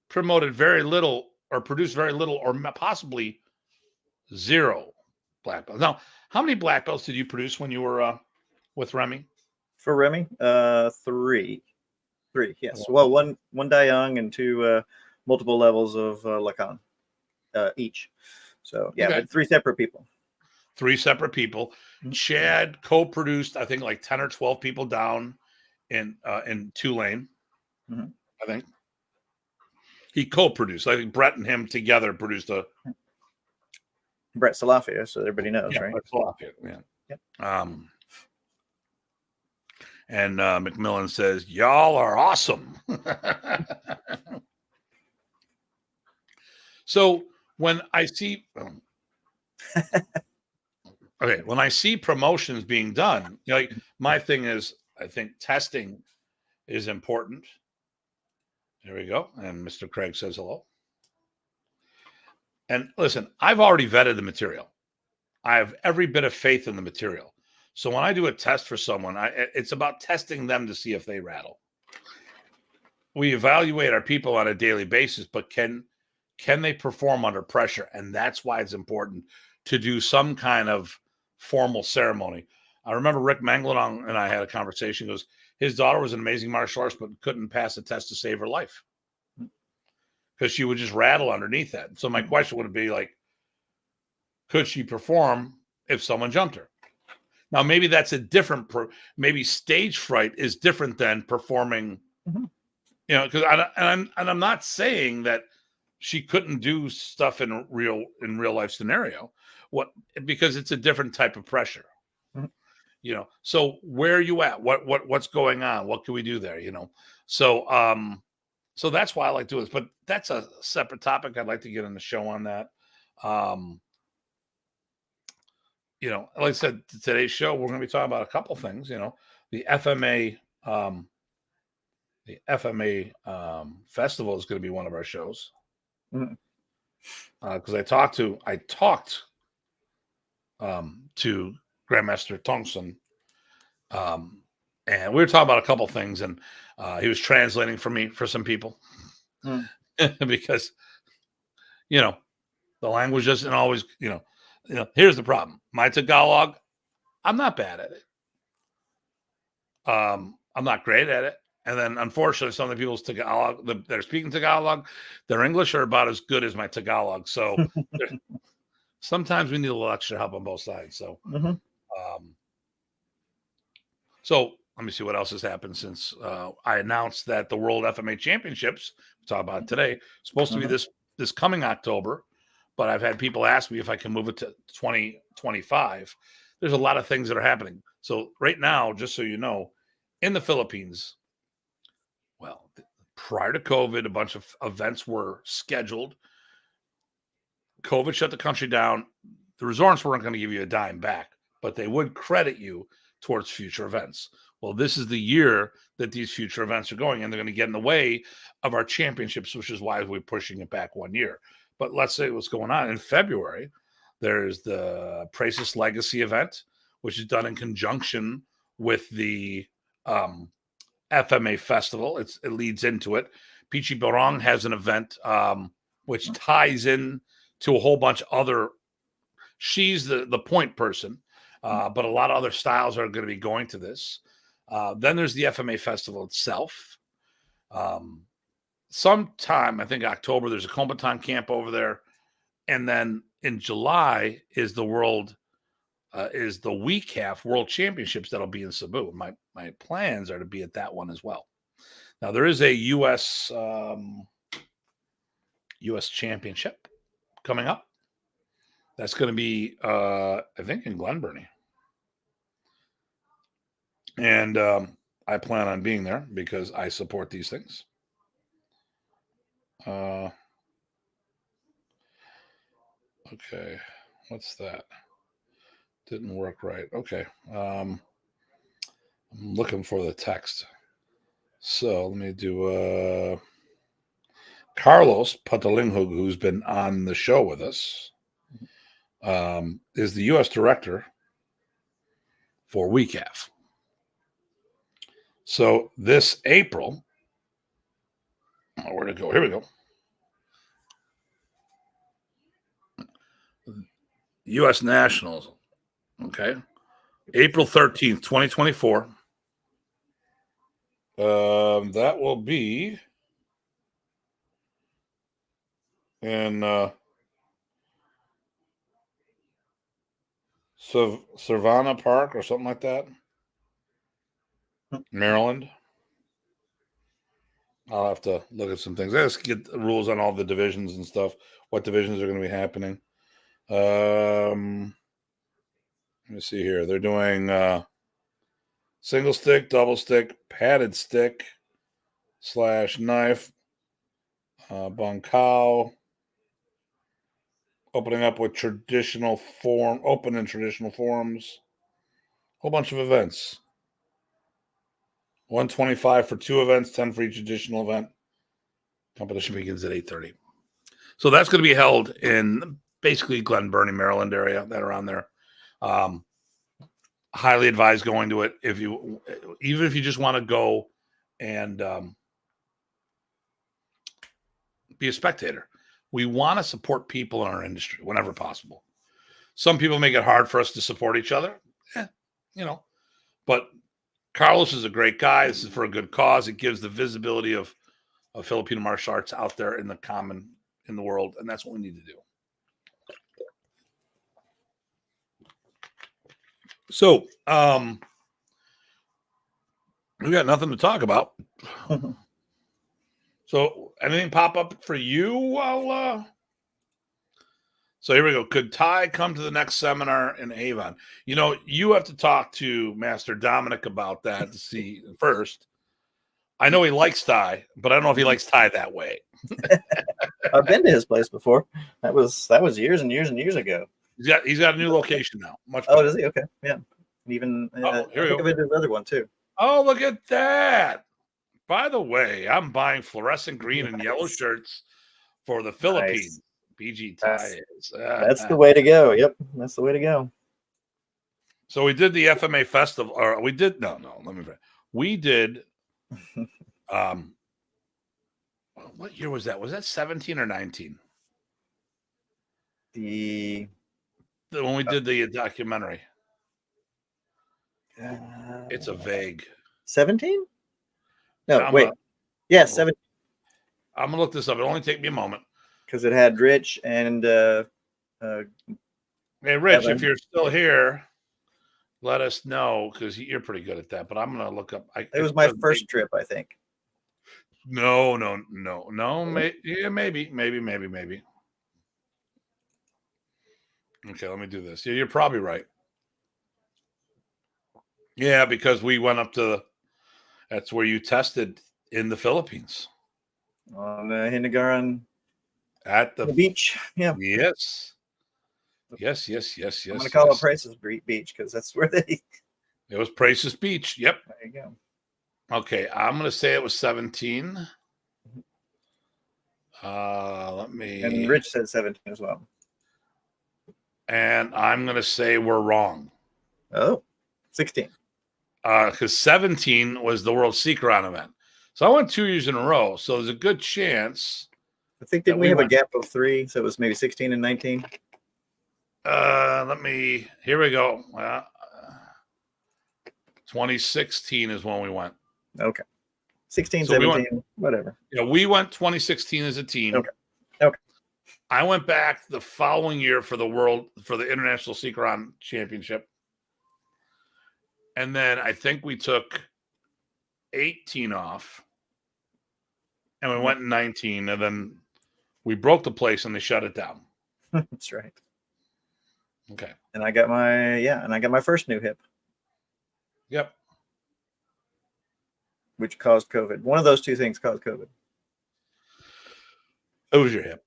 promoted very little or produced very little or possibly zero black belts. Now, how many black belts did you produce when you were with Remy? For Remy, three, yes. Well, one Dai Young and two multiple levels of Lacan each. So yeah, but three separate people. Mm-hmm. Chad co-produced, I think, like 10 or 12 people down in Tulane. Mm-hmm. I think he co-produced. I think Brett and him together produced a Brett Salafia, so everybody knows, right? Brett Salafia, yeah. Yep. And McMillan says, "Y'all are awesome." So when I see when I see promotions being done, like my thing is, I think testing is important. There we go. And Mr. Craig says hello. And listen, I've already vetted the material. I have every bit of faith in the material. So when I do a test for someone, it's about testing them to see if they rattle. We evaluate our people on a daily basis, but can they perform under pressure? And that's why it's important to do some kind of formal ceremony. I remember Rick Mangladong and I had a conversation. He goes, his daughter was an amazing martial artist, but couldn't pass a test to save her life because she would just rattle underneath that. So my question would be like, could she perform if someone jumped her? Now, maybe that's a different, maybe stage fright is different than performing, because I'm not saying that she couldn't do stuff in real life scenario, because it's a different type of pressure. So where are you at? What's going on? What can we do there? So that's why I like doing this, but that's a separate topic. I'd like to get on the show on that. Like I said, today's show, we're going to be talking about a couple things, the FMA, festival is going to be one of our shows. Because I talked to Grandmaster Tongson, and we were talking about a couple things, and he was translating for me for some people because the language doesn't always here's the problem. My Tagalog, I'm not bad at it. I'm not great at it. And then, unfortunately, some of the people's Tagalog that are speaking Tagalog, their English are about as good as my Tagalog. So sometimes we need a little extra help on both sides. So, so let me see what else has happened since I announced that the World FMA Championships, we'll talk about it today, supposed to be this coming October, but I've had people ask me if I can move it to 2025. There's a lot of things that are happening. So right now, just so you know, in the Philippines, well, prior to COVID, a bunch of events were scheduled. COVID shut the country down. The resorts weren't going to give you a dime back, but they would credit you towards future events. Well, this is the year that these future events are going, and they're going to get in the way of our championships, which is why we're pushing it back 1 year. But let's say what's going on in February. There's the Praesis Legacy event, which is done in conjunction with the FMA festival. It leads into it. Pichi Borong has an event which ties in to a whole bunch of other. She's the point person, but a lot of other styles are going to be going to this. Then there's the FMA festival itself. Sometime, I think October, there's a Combatant camp over there. And then in July is the week half World Championships that'll be in Cebu. My plans are to be at that one as well. Now there is a U.S. Championship coming up. That's going to be, I think, in Glen Burnie. And I plan on being there because I support these things. Okay, what's that? Didn't work right. Okay. I'm looking for the text. So let me do Carlos Patalinghug, who's been on the show with us, is the U.S. director for WECAF. So this April, where'd it go? Here we go. U.S. Nationals. Okay. April 13th, 2024. That will be in Savannah Park or something like that. Maryland. I'll have to look at some things. Let's get the rules on all the divisions and stuff. What divisions are going to be happening? Let me see here. They're doing single stick, double stick, padded stick / knife, Bunkao. Opening up with open and traditional forms. Whole bunch of events. 125 for 2 events, 10 for each additional event. Competition begins at 8:30. So that's going to be held in basically Glen Burnie, Maryland area, that around there. Highly advise going to it even if you just want to go and be a spectator. We want to support people in our industry whenever possible. Some people make it hard for us to support each other, but Carlos is a great guy. This is for a good cause. It gives the visibility of Filipino martial arts out there in the world, and that's what we need to do. So, we got nothing to talk about. So, anything pop up for you? So here we go. Could Ty come to the next seminar in Avon? You have to talk to Master Dominic about that to see first. I know he likes Ty, but I don't know if he likes Ty that way. I've been to his place before. That was years and years and years ago. He's got a new location now. Much better. Oh, does he? Okay, yeah. Even here I think I've been to another one too. Oh, look at that! By the way, I'm buying fluorescent green and yellow shirts for the Philippines. BG Ty is. That's the way to go. Yep, that's the way to go. So we did the FMA festival, or we did we did. What year was that? Was that 17 or 19? When we did the documentary. It's a vague. 17? No, wait. Yeah, 17. I'm gonna look this up. It'll only take me a moment. Because it had Rich and hey Rich, Evan. if you're still here, let us know because you're pretty good at that. But I'm gonna look up. It was my first trip, I think. No. Maybe. Okay, let me do this. Yeah, you're probably right. Yeah, because we went up to. That's where you tested in the Philippines. On Hinagaran. At the beach. Yeah. Yes. I'm going to call it Praesis Beach because that's where they It was Price's Beach. Yep. There you go. Okay, I'm gonna say it was 17. Let me. And Rich said 17 as well. And I'm gonna say we're wrong. Oh, 16. Because 17 was the World Seeker-On event. So I went 2 years in a row. So there's a good chance. I think didn't we have a gap of 3? So it was maybe 16 and 19. Here we go. 2016 is when we went. Okay. 16, So 17, whatever. Yeah, we went 2016 as a team. Okay. I went back the following year for the International Seeker-On Championship. And then I think we took 18 off. And we went in 19. And then we broke the place and they shut it down. That's right. Okay. And I got my first new hip, Yep. which caused COVID. One of those two things caused COVID. It was your hip.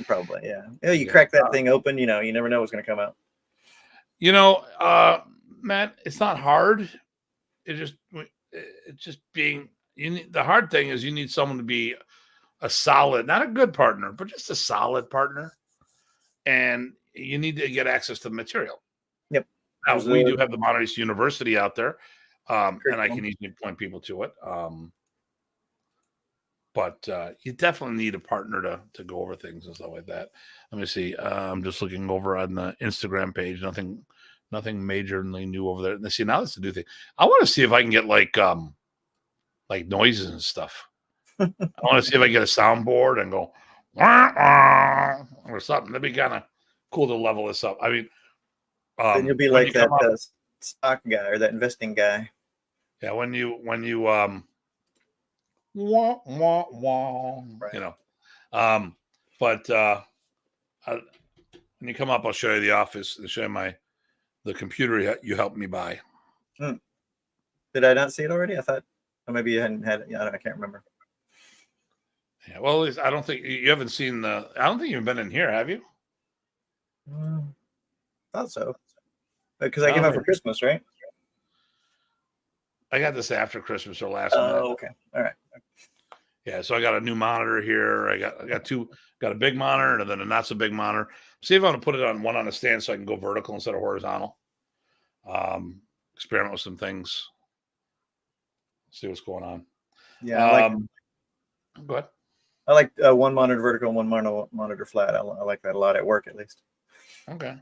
Probably, yeah. You crack that thing open, you never know what's going to come out. Matt, it's not hard. It's just being. The hard thing is you need someone to be a solid, not a good partner, but just a solid partner, and you need to get access to the material. Yep. Now we do have the Modern East University out there, and I can easily point people to it. But you definitely need a partner to go over things and stuff like that. Let me see. I'm just looking over on the Instagram page. Nothing majorly new over there. And see, now that's the new thing. I want to see if I can get like noises and stuff. I want to see if I can get a soundboard and go wah, wah, or something. That'd be kind of cool to level this up. I mean, then you'll be like that stock guy or that investing guy. Yeah, when you wah, wah, wah, right. But when you come up, I'll show you the office and show you the computer you helped me buy. Did I not see it already? I thought, or maybe you hadn't had it. I can't remember. Yeah, well, I don't think you haven't seen I don't think you've been in here, have you? Thought so. Because I came out for Christmas, right? I got this after Christmas or last minute. Oh, okay. All right. Yeah, so I got a new monitor here. I got a big monitor and then a not so big monitor. See if I want to put it on a stand so I can go vertical instead of horizontal. Experiment with some things. See what's going on. Yeah. Go ahead. I like one monitor vertical and one monitor flat. I like that a lot at work, at least. Okay.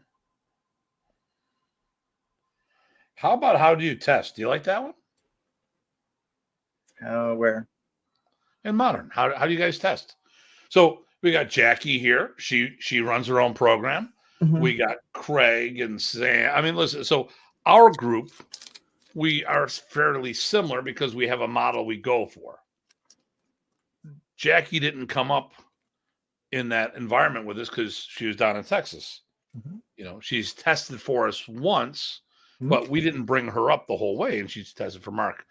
How do you test? Do you like that one? Where? In Modern. How do you guys test? So we got Jackie here. She runs her own program. Mm-hmm. We got Craig and Sam. I mean, listen, so our group, we are fairly similar because we have a model we go for. Jackie didn't come up in that environment with us because she was down in Texas. Mm-hmm. She's tested for us once, mm-hmm. but we didn't bring her up the whole way, and she's tested for Mark.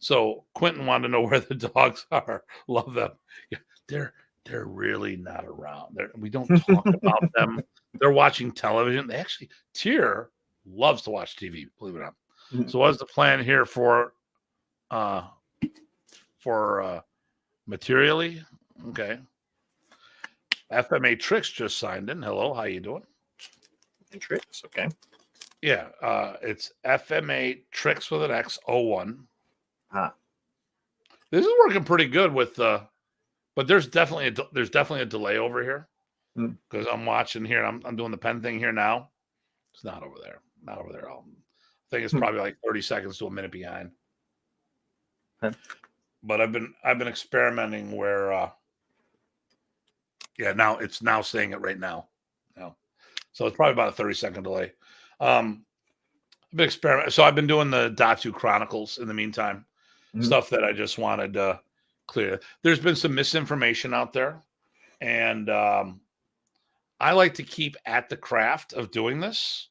So Quentin wanted to know where the dogs are. Love them. Yeah, they're really not around. We don't talk about them. They're watching television. They actually, Tyr loves to watch TV, believe it or not. Mm-hmm. So what's the plan here for materially? Okay. FMA Tricks just signed in. Hello, how you doing? Tricks, okay. Yeah, it's FMA Tricks with an X 01. This is working pretty good with but there's definitely a delay over here because I'm watching here. And I'm doing the pen thing here now. It's not over there. Not over there. I think it's probably like 30 seconds to a minute behind. But I've been experimenting where now it's now saying it right now. So it's probably about a 30-second delay. I've been experimenting. So I've been doing the Datu Chronicles in the meantime. Mm-hmm. Stuff that I just wanted to clear. There's been some misinformation out there. And I like to keep at the craft of doing this.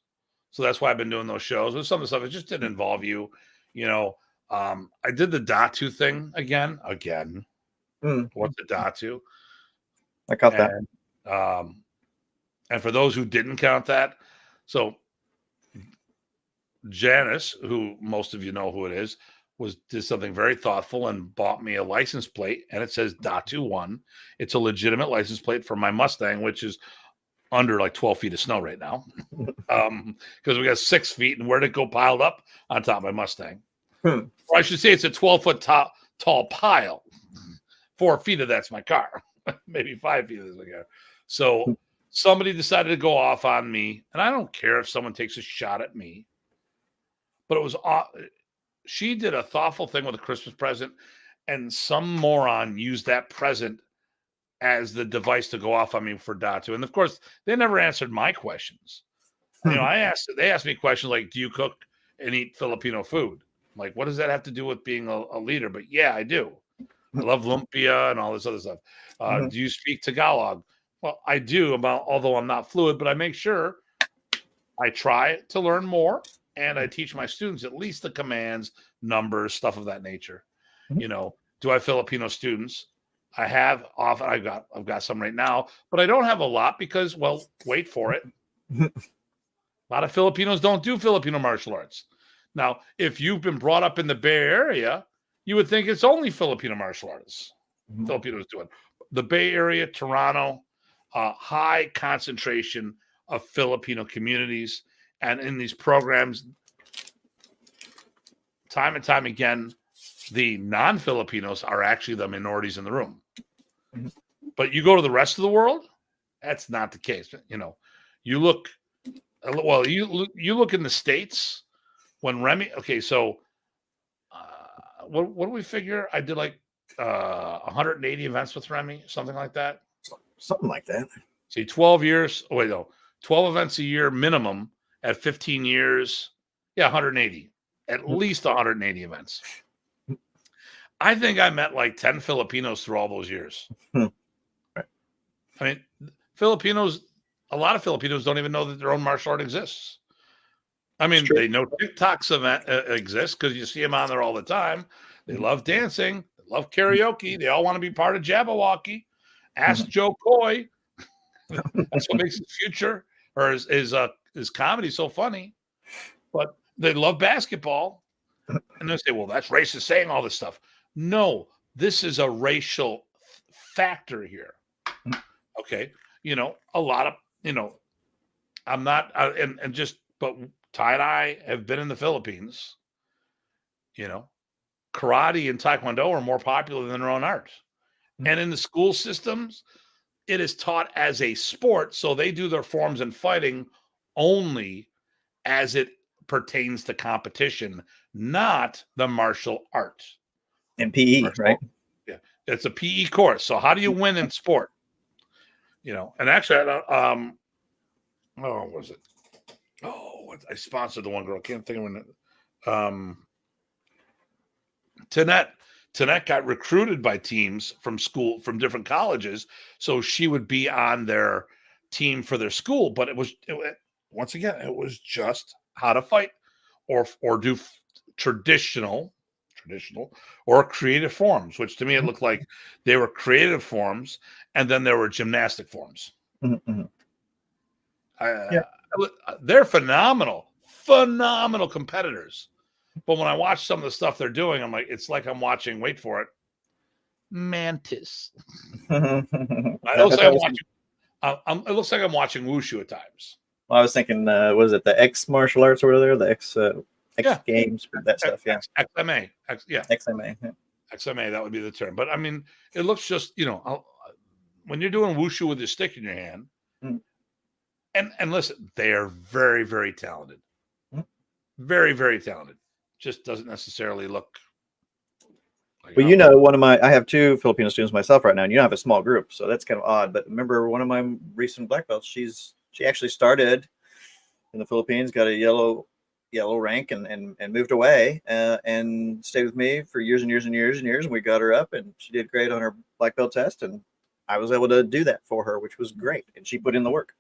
So that's why I've been doing those shows. With some of the stuff, it just didn't involve you. I did the Datu thing again. What's the Datu? I caught that. And for those who didn't count that, so Janice, who most of you know who it is, did something very thoughtful and bought me a license plate, and it says Datu 1. It's a legitimate license plate for my Mustang, which is under like 12 feet of snow right now. Because we got 6 feet, and where'd it go piled up on top of my Mustang? Or I should say it's a 12-foot tall pile. 4 feet of that's my car. Maybe 5 feet of that's my car. So somebody decided to go off on me, and I don't care if someone takes a shot at me, but it was she did a thoughtful thing with a Christmas present, and some moron used that present as the device to go off on me for Datu. And of course, they never answered my questions. They asked me questions like, do you cook and eat Filipino food? I'm like, what does that have to do with being a leader? But yeah, I do. I love lumpia and all this other stuff. Do you speak Tagalog? Well, I do, although I'm not fluid, but I make sure I try to learn more, and I teach my students at least the commands, numbers, stuff of that nature. Do I have Filipino students? I have often. I've got some right now, but I don't have a lot because, well, wait for it. A lot of Filipinos don't do Filipino martial arts. Now, if you've been brought up in the Bay Area, you would think it's only Filipino martial artists. Filipinos do it. The Bay Area, Toronto, high concentration of Filipino communities. And in these programs, time and time again, the non-Filipinos are actually the minorities in the room. But you go to the rest of the world, that's not the case. You look in the States when Remy, okay, so what do we figure? I did like 180 events with Remy, something like that. Something like that. See, 12 years. Oh, wait, no, 12 events a year minimum at 15 years. Yeah, 180. At least 180 events. I think I met like 10 Filipinos through all those years. Right. I mean, a lot of Filipinos don't even know that their own martial art exists. I mean, they know TikTok's event exists because you see them on there all the time. They love dancing. They love karaoke. They all want to be part of Jabberwocky. Ask Joe Coy. That's what makes his future or his comedy so funny. But they love basketball. And they say, well, that's racist saying all this stuff. No, this is a racial factor here. Okay. A lot of, I'm not, but Ty and I have been in the Philippines. Karate and Taekwondo are more popular than their own art. And in the school systems, it is taught as a sport. So they do their forms in fighting only as it pertains to competition, not the martial art. And PE, right? Yeah. It's a PE course. So how do you win in sport? And actually, what was it? I sponsored the one girl. I can't think of it. Tanette got recruited by teams from different colleges, so she would be on their team for their school. But it was just how to fight or do traditional or creative forms, which to me it looked like they were creative forms, and then there were gymnastic forms. They're phenomenal competitors. But when I watch some of the stuff they're doing, I'm like, it's like I'm watching, wait for it, Mantis. It looks like I'm watching Wushu at times. Well, I was thinking, was it the X martial arts over there? The X games, that stuff, yeah. XMA. XMA. Yeah. XMA, that would be the term. But I mean, it looks just, when you're doing Wushu with your stick in your hand, and listen, they are very, very talented. Very, very talented. Just doesn't necessarily look like. Well, I have 2 Filipino students myself right now, and you don't have a small group, so that's kind of odd. But remember, one of my recent black belts, she actually started in the Philippines, got a yellow rank, and moved away and stayed with me for years and years and years and years. And we got her up, and she did great on her black belt test, and I was able to do that for her, which was great. And she put in the work.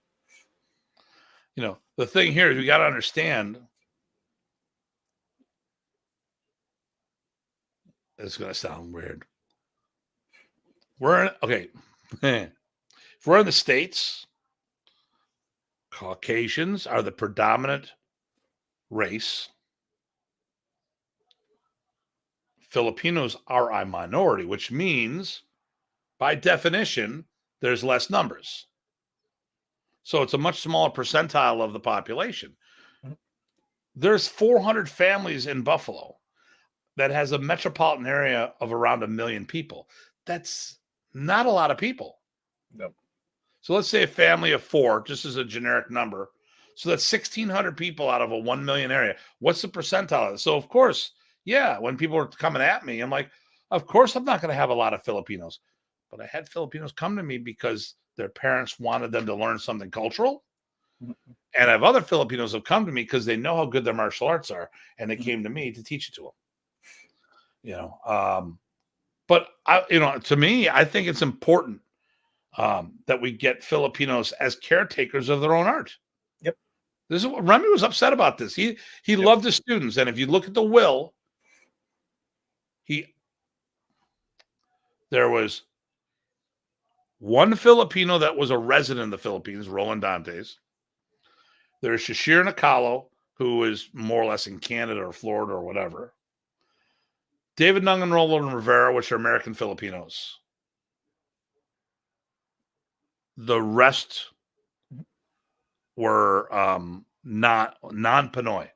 The thing here is we got to understand. It's going to sound weird. If we're in the States, Caucasians are the predominant race, Filipinos are a minority, which means, by definition, there's less numbers. So it's a much smaller percentile of the population. There's 400 families in Buffalo that has a metropolitan area of around 1 million people. That's not a lot of people. Nope. So let's say a family of 4, just as a generic number. So that's 1,600 people out of a 1 million area. What's the percentile? So of course, yeah, when people are coming at me, I'm like, of course I'm not going to have a lot of Filipinos. But I had Filipinos come to me because their parents wanted them to learn something cultural. And I have other Filipinos have come to me because they know how good their martial arts are, and they came to me to teach it to them. But to me, I think it's important that we get Filipinos as caretakers of their own art. Yep. This is what Remy was upset about. This he loved his students, and if you look at the will, there was one Filipino that was a resident in the Philippines, Roland Dantes. There's Shashir Nakalo, who is more or less in Canada or Florida or whatever. David Nung and Roland Rivera, which are American Filipinos. The rest were non-Pinoy.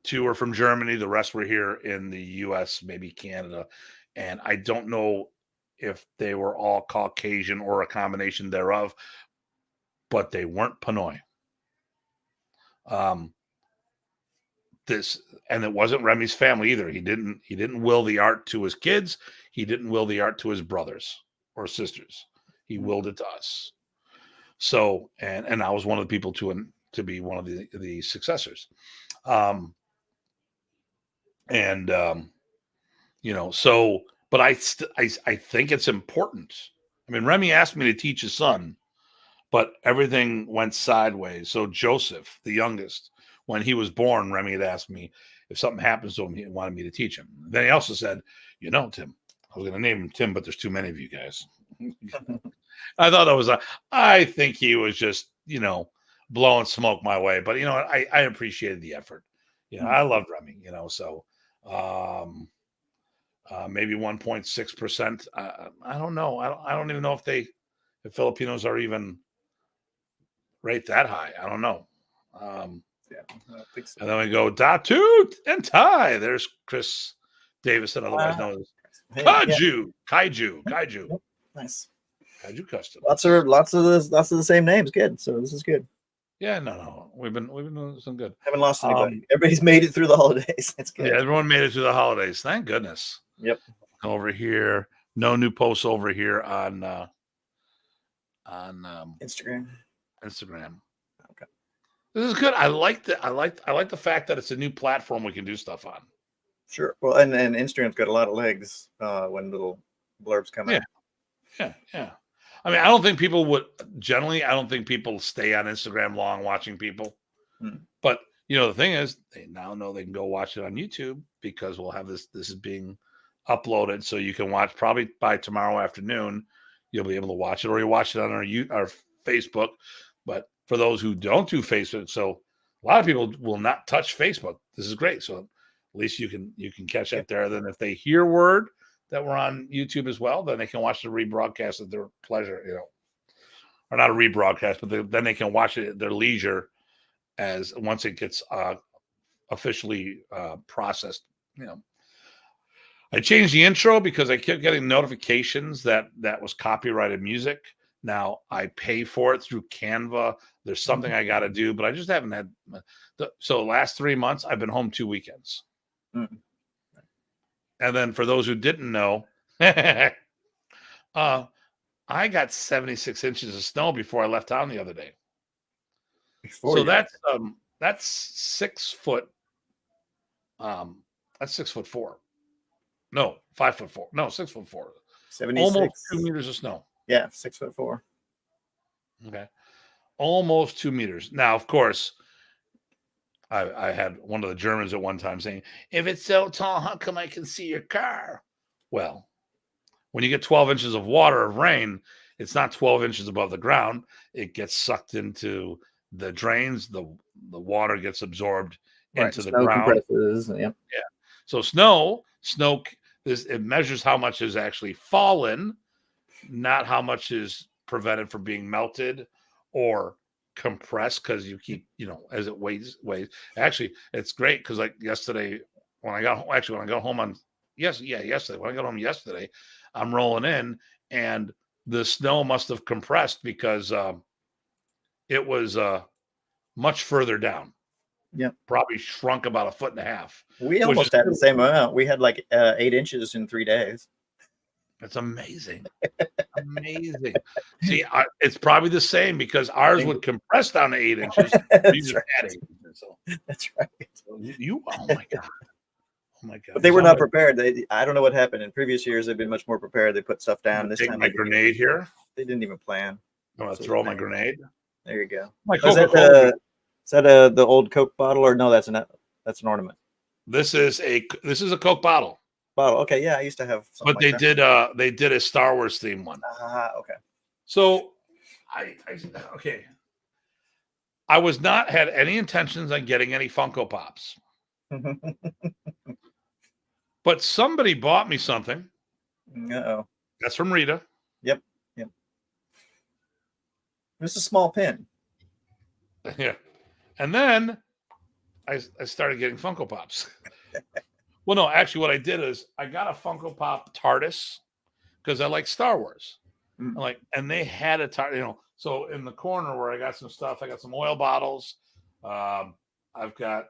2 were from Germany. The rest were here in the U.S., maybe Canada. And I don't know if they were all Caucasian or a combination thereof, but they weren't Pinoy. And it wasn't Remy's family either. He didn't will the art to his kids. He didn't will the art to his brothers or sisters. He willed it to us. So, and I was one of the people to be one of the successors. So, but I think it's important. I mean, Remy asked me to teach his son, but everything went sideways. So Joseph, the youngest, when he was born, Remy had asked me if something happens to him, he wanted me to teach him. Then he also said, Tim, I was going to name him Tim, but there's too many of you guys. I thought I think he was just, blowing smoke my way. But, I appreciated the effort. I loved Remy, so maybe 1.6%. I don't know. I don't even know if Filipinos are even rate that high. I don't know. Yeah, I don't think so. And then we go Datu and Ty. There's Chris Davison, otherwise known as Kaiju. Yep. Nice. Kaiju Custom. Lots of the same names. Good. So this is good. Yeah, no. We've been doing some good. Haven't lost anybody. Everybody's made it through the holidays. It's good. Yeah, everyone made it through the holidays. Thank goodness. Yep. Over here, no new posts over here on Instagram. Okay. This is good. I like the fact that it's a new platform we can do stuff on. Sure. Well, and Instagram's got a lot of legs when little blurbs come out. Yeah. I mean, I don't think people stay on Instagram long watching people. But, the thing is, they now know they can go watch it on YouTube because we'll have this is being uploaded. So you can watch probably by tomorrow afternoon. You'll be able to watch it, or you watch it on our Facebook. But for those who don't do Facebook, so a lot of people will not touch Facebook. This is great. So at least you can catch it there. Then if they hear word that we're on YouTube as well, then they can watch the rebroadcast at their pleasure, or not a rebroadcast, but then they can watch it at their leisure as once it gets officially processed. I changed the intro because I kept getting notifications that was copyrighted music. Now I pay for it through Canva. There's something I got to do, but I just haven't had. So last 3 months, I've been home 2 weekends. And then for those who didn't know, I got 76 inches of snow before I left town the other day. That's 6 foot. That's 6'4". No, 5'4". No, 6'4". 76. Almost 2 meters of snow. Yeah, 6'4". Okay, almost 2 meters. Now, of course, I had one of the Germans at one time saying, "If it's so tall, how come I can see your car?" Well, when you get 12 inches of water of rain, it's not 12 inches above the ground. It gets sucked into the drains, the the water gets absorbed into the Snow ground. compresses. Yep. So snow, it measures how much is actually fallen, not how much is prevented from being melted or compressed, because you keep, as it weighs. Actually, it's great because like yesterday when I got home, yesterday when I got home yesterday, I'm rolling in and the snow must have compressed because it was much further down. Yep. Probably shrunk about 1.5 feet. We almost had the same amount. We had like 8 inches in 3 days. It's amazing. Amazing. See, it's probably the same because ours would compress down to 8 inches. That's right. Had 8 inches, so. That's right. Oh my God. Oh my God. But they were not prepared. I don't know what happened. In previous years, they've been much more prepared. They put stuff down. This take time, my grenade here. They didn't even plan. I'm going to throw my grenade. There you go. Is that the old Coke bottle, or no? That's an ornament. This is a Coke bottle. Okay, yeah, I used to have something. But they did a Star Wars themed one. Okay. So okay. I was not had any intentions on getting any Funko Pops. But somebody bought me something. Uh-oh. That's from Rita. Yep. Just a small pin. Yeah. And then I started getting Funko Pops. Well, no, actually what I did is I got a Funko Pop TARDIS because I like Star Wars. And they had a TARDIS, so in the corner where I got some stuff, I got some oil bottles. I've got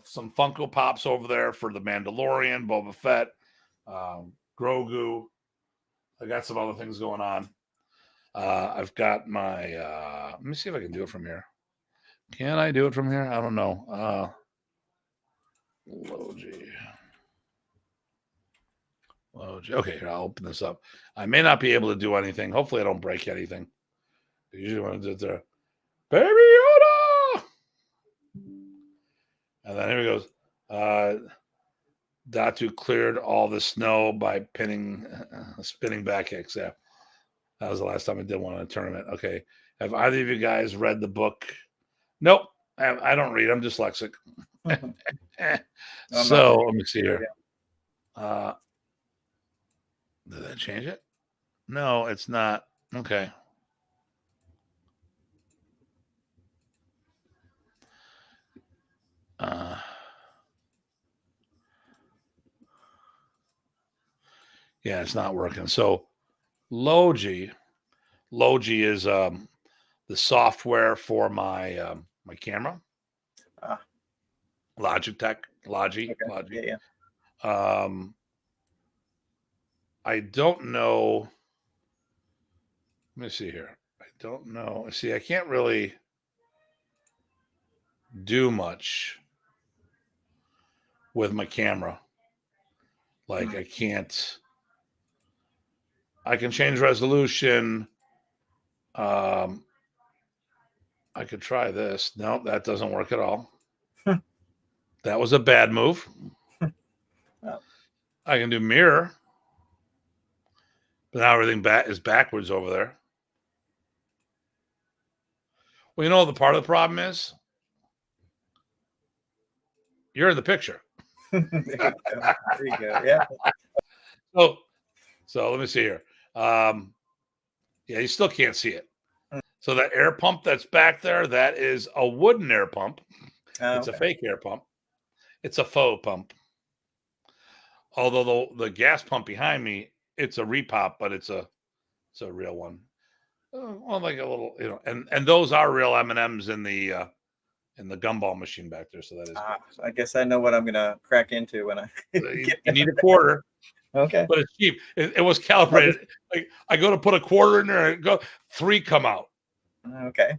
some Funko Pops over there for the Mandalorian, Boba Fett, Grogu. I got some other things going on. I've got my let me see if I can do it from here. Can I do it from here? I don't know. Logi. Okay, here, I'll open this up. I may not be able to do anything. Hopefully I don't break anything. Usually when I do it there, Baby Yoda! And then here he goes. Datu cleared all the snow by spinning back kicks. Yeah. That was the last time I did one in a tournament. Okay. Have either of you guys read the book? Nope. I don't read. I'm dyslexic. So let me see here. Did that change it? No, it's not. Okay. Yeah, it's not working. So Logi is the software for my my camera. Logi. Okay. Yeah. I don't know. Let me see here. I don't know. See, I can't really do much with my camera. Like I can change resolution. I could try this. No, that doesn't work at all. That was a bad move. I can do mirror. But now everything is backwards over there. Well, the part of the problem is you're in the picture. There you go. Yeah. So let me see here. Yeah, you still can't see it. So that air pump that's back there, that is a wooden air pump. It's a fake air pump. It's a faux pump. Although the gas pump behind me, it's a repop, but it's a real one. Well, like a little, and those are real M&Ms in the gumball machine back there. So that is. I guess I know what I'm gonna crack into when I. You need a quarter. Okay. But it's cheap. It was calibrated. Like I go to put a quarter in there, and 3 come out. Okay.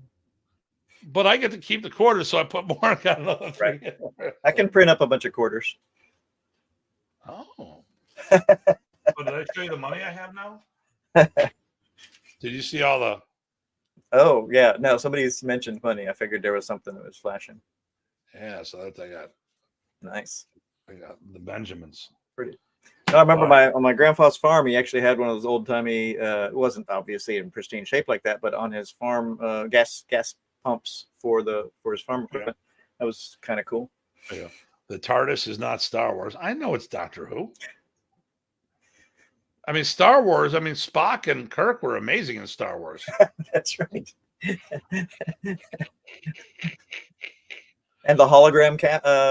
But I get to keep the quarters, so I put more. Got another 3. Right. I can print up a bunch of quarters. Oh. But did I show you the money I have now? Did you see all the? Oh yeah, no. Somebody's mentioned money. I figured there was something that was flashing. Yeah, so that I got. Nice. I got the Benjamins. Pretty. No, I remember on my grandpa's farm, he actually had one of those old timey. It wasn't obviously in pristine shape like that, but on his farm, gas pumps for his farm equipment. That was kind of cool. Yeah. The TARDIS is not Star Wars. I know it's Doctor Who. I mean, Star Wars. I mean, Spock and Kirk were amazing in Star Wars. That's right. And the hologram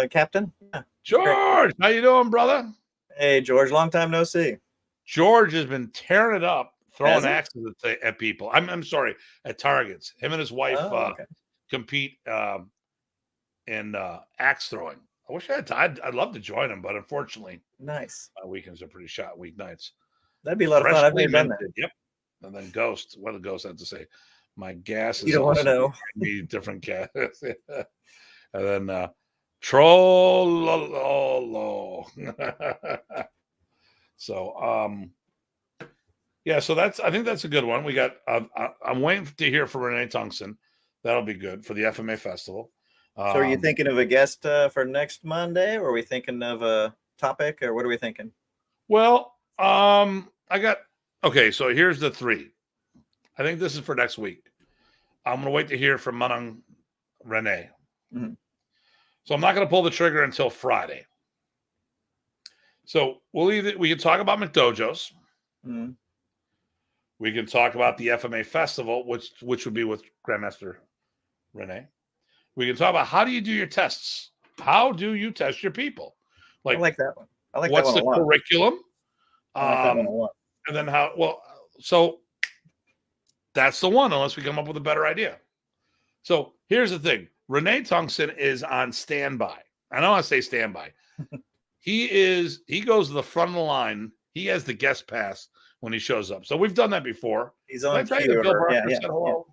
captain. Yeah. George, how you doing, brother? Hey, George. Long time no see. George has been tearing it up, throwing Has he? axes at people. I'm sorry, at targets. Him and his wife Okay. compete in axe throwing. I wish I had time. I'd love to join him, but unfortunately, Nice. my weekends are pretty shot. Weeknights. That'd be a lot of fun. I've never done that. Minted, yep. And then Ghost. What did Ghost have to say? My gas is. You don't want to know. Be different gas. And then Trollolo. So yeah, so I think that's a good one. We got I'm waiting to hear from Renee Tungsten. That'll be good for the FMA festival. So are you thinking of a guest for next Monday, or are we thinking of a topic, or what are we thinking? Well, okay, so here's the 3. I think this is for next week. I'm gonna wait to hear from Punong Renee. Mm-hmm. So I'm not gonna pull the trigger until Friday. So we can talk about McDojos. Mm-hmm. We can talk about the FMA festival, which would be with Grandmaster Renee. We can talk about how do you do your tests? How do you test your people? I like that one. I like what's that one the a lot. curriculum? I like that one a lot. And then how? Well, so that's the one. Unless we come up with a better idea. So here's the thing: Renee Tungsten is on standby. I don't want to say standby. He goes to the front of the line. He has the guest pass when he shows up. So we've done that before. He's on. Did I tell you that Bill Barker said hello?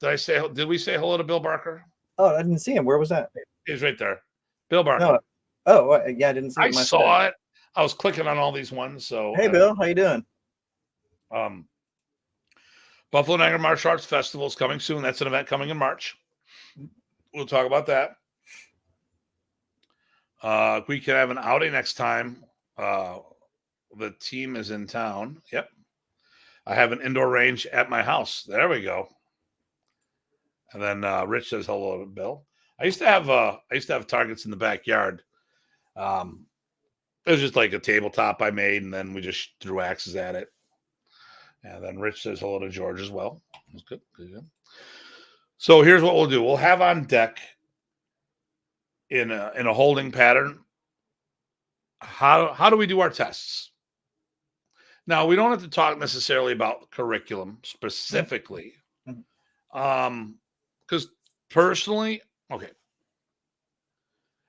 Yeah. Did we say hello to Bill Barker? Oh, I didn't see him. Where was that? He's right there. Bill Barker. No. Oh, yeah, I didn't see him. I saw it. I was clicking on all these ones. So hey, Bill, how you doing? Buffalo Niagara Martial Arts Festival is coming soon. That's an event coming in March. We'll talk about that. We can have an outing next time. The team is in town. Yep. I have an indoor range at my house. There we go. And then Rich says hello to Bill. I used to have targets in the backyard. It was just like a tabletop I made, and then we just threw axes at it. And then Rich says hello to George as well. That's good. Good. So here's what we'll do. We'll have on deck in a holding pattern. How do we do our tests? Now, we don't have to talk necessarily about curriculum specifically. Because personally, okay.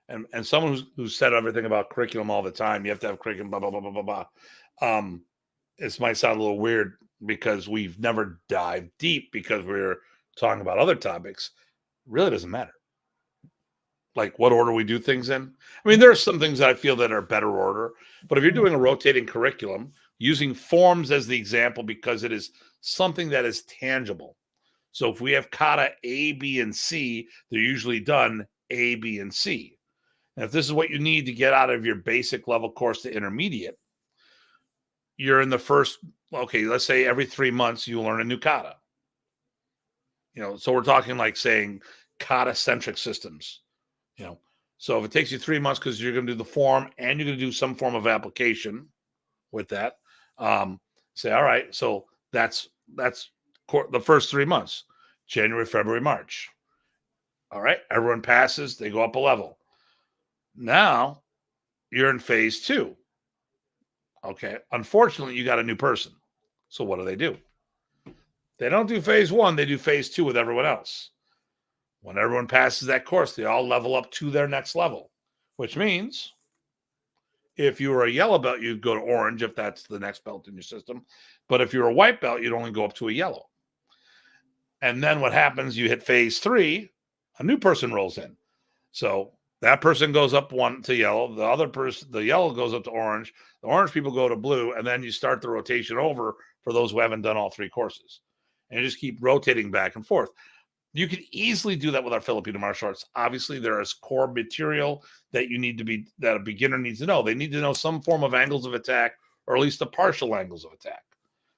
And someone who's said everything about curriculum all the time, you have to have curriculum, blah, blah, blah, blah, blah, blah. This might sound a little weird because we've never dived deep because we're talking about other topics. Really doesn't matter. Like what order we do things in. I mean, there are some things that I feel that are better order, but if you're doing a rotating curriculum, using forms as the example because it is something that is tangible. So if we have kata A, B, and C, they're usually done A, B, and C. And if this is what you need to get out of your basic level course to intermediate, you're in the first, okay, let's say every 3 months you learn a new kata. So we're talking like saying kata-centric systems. So if it takes you 3 months because you're going to do the form and you're going to do some form of application with that, say, all right, so that's the first 3 months, January, February, March. All right, everyone passes, they go up a level. Now you're in phase 2. Okay, unfortunately, you got a new person. So what do? They don't do phase 1, they do phase 2 with everyone else. When everyone passes that course, they all level up to their next level, which means if you were a yellow belt, you'd go to orange if that's the next belt in your system. But if you're a white belt, you'd only go up to a yellow. And then what happens, you hit phase 3, a new person rolls in. So that person goes up 1 to yellow. The other person, the yellow goes up to orange. The orange people go to blue. And then you start the rotation over for those who haven't done all 3 courses. And you just keep rotating back and forth. You can easily do that with our Filipino martial arts. Obviously, there is core material that that a beginner needs to know. They need to know some form of angles of attack, or at least the partial angles of attack,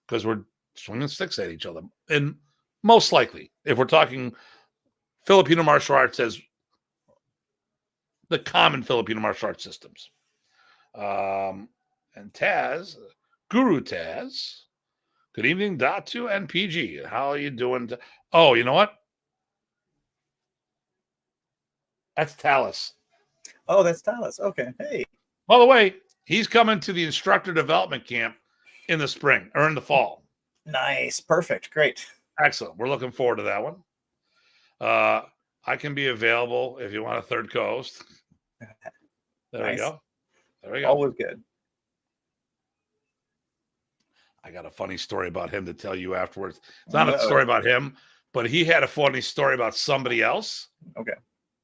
because we're swinging sticks at each other. And most likely, if we're talking Filipino martial arts as the common Filipino martial arts systems. And Taz, Guru Taz, good evening, Datu and PG. How are you doing? Oh, you know what? That's Talus. Oh, that's Talus. Okay. Hey. By the way, he's coming to the instructor development camp in the spring or in the fall. Nice. Perfect. Great. Excellent. We're looking forward to that one. I can be available if you want a third co-host. There we go. There we go. Always good. I got a funny story about him to tell you afterwards. It's not a story about him, but he had a funny story about somebody else. Okay.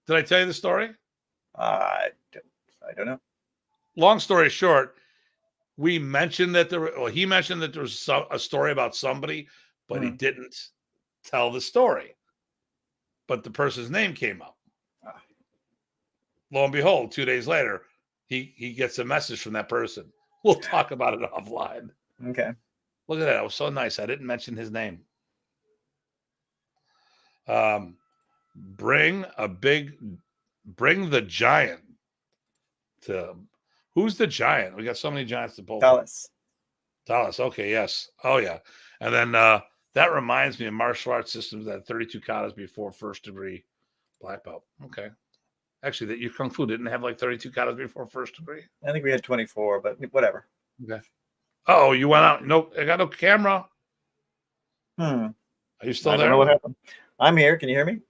Did I tell you the story? I don't know. Long story short, we mentioned that he mentioned that there was a story about somebody, but he didn't tell the story. But the person's name came up. Lo and behold, 2 days later, he gets a message from that person. We'll talk about it offline. Okay. Look at that. It was so nice. I didn't mention his name. Bring the giant to who's the giant? We got so many giants to pull. Talus. Okay, yes. Oh yeah. And then that reminds me of martial arts systems that 32 katas before first degree black belt. Okay. Actually, that your kung fu didn't have like 32 katas before first degree. I think we had 24, but whatever. Okay. Oh, you went out. No, I got no camera. Are you still there? I don't know what happened. I'm here. Can you hear me?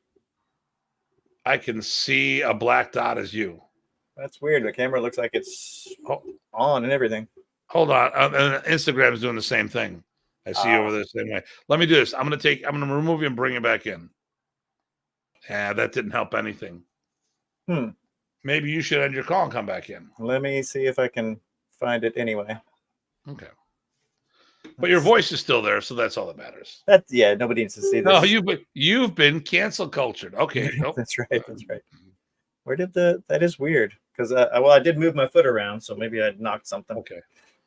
I can see a black dot as you. That's weird. The camera looks like it's on and everything. Hold on. And Instagram is doing the same thing. I see you over there the same way. Let me do this. I'm going to remove you and bring you back in. Yeah, that didn't help anything. Maybe you should end your call and come back in. Let me see if I can find it anyway. Okay. But your voice is still there, so that's all that matters. Nobody needs to see this. No, you've been cancel cultured. Okay. Nope. That's right. Where did that is weird because I did move my foot around, so maybe I knocked something. Okay.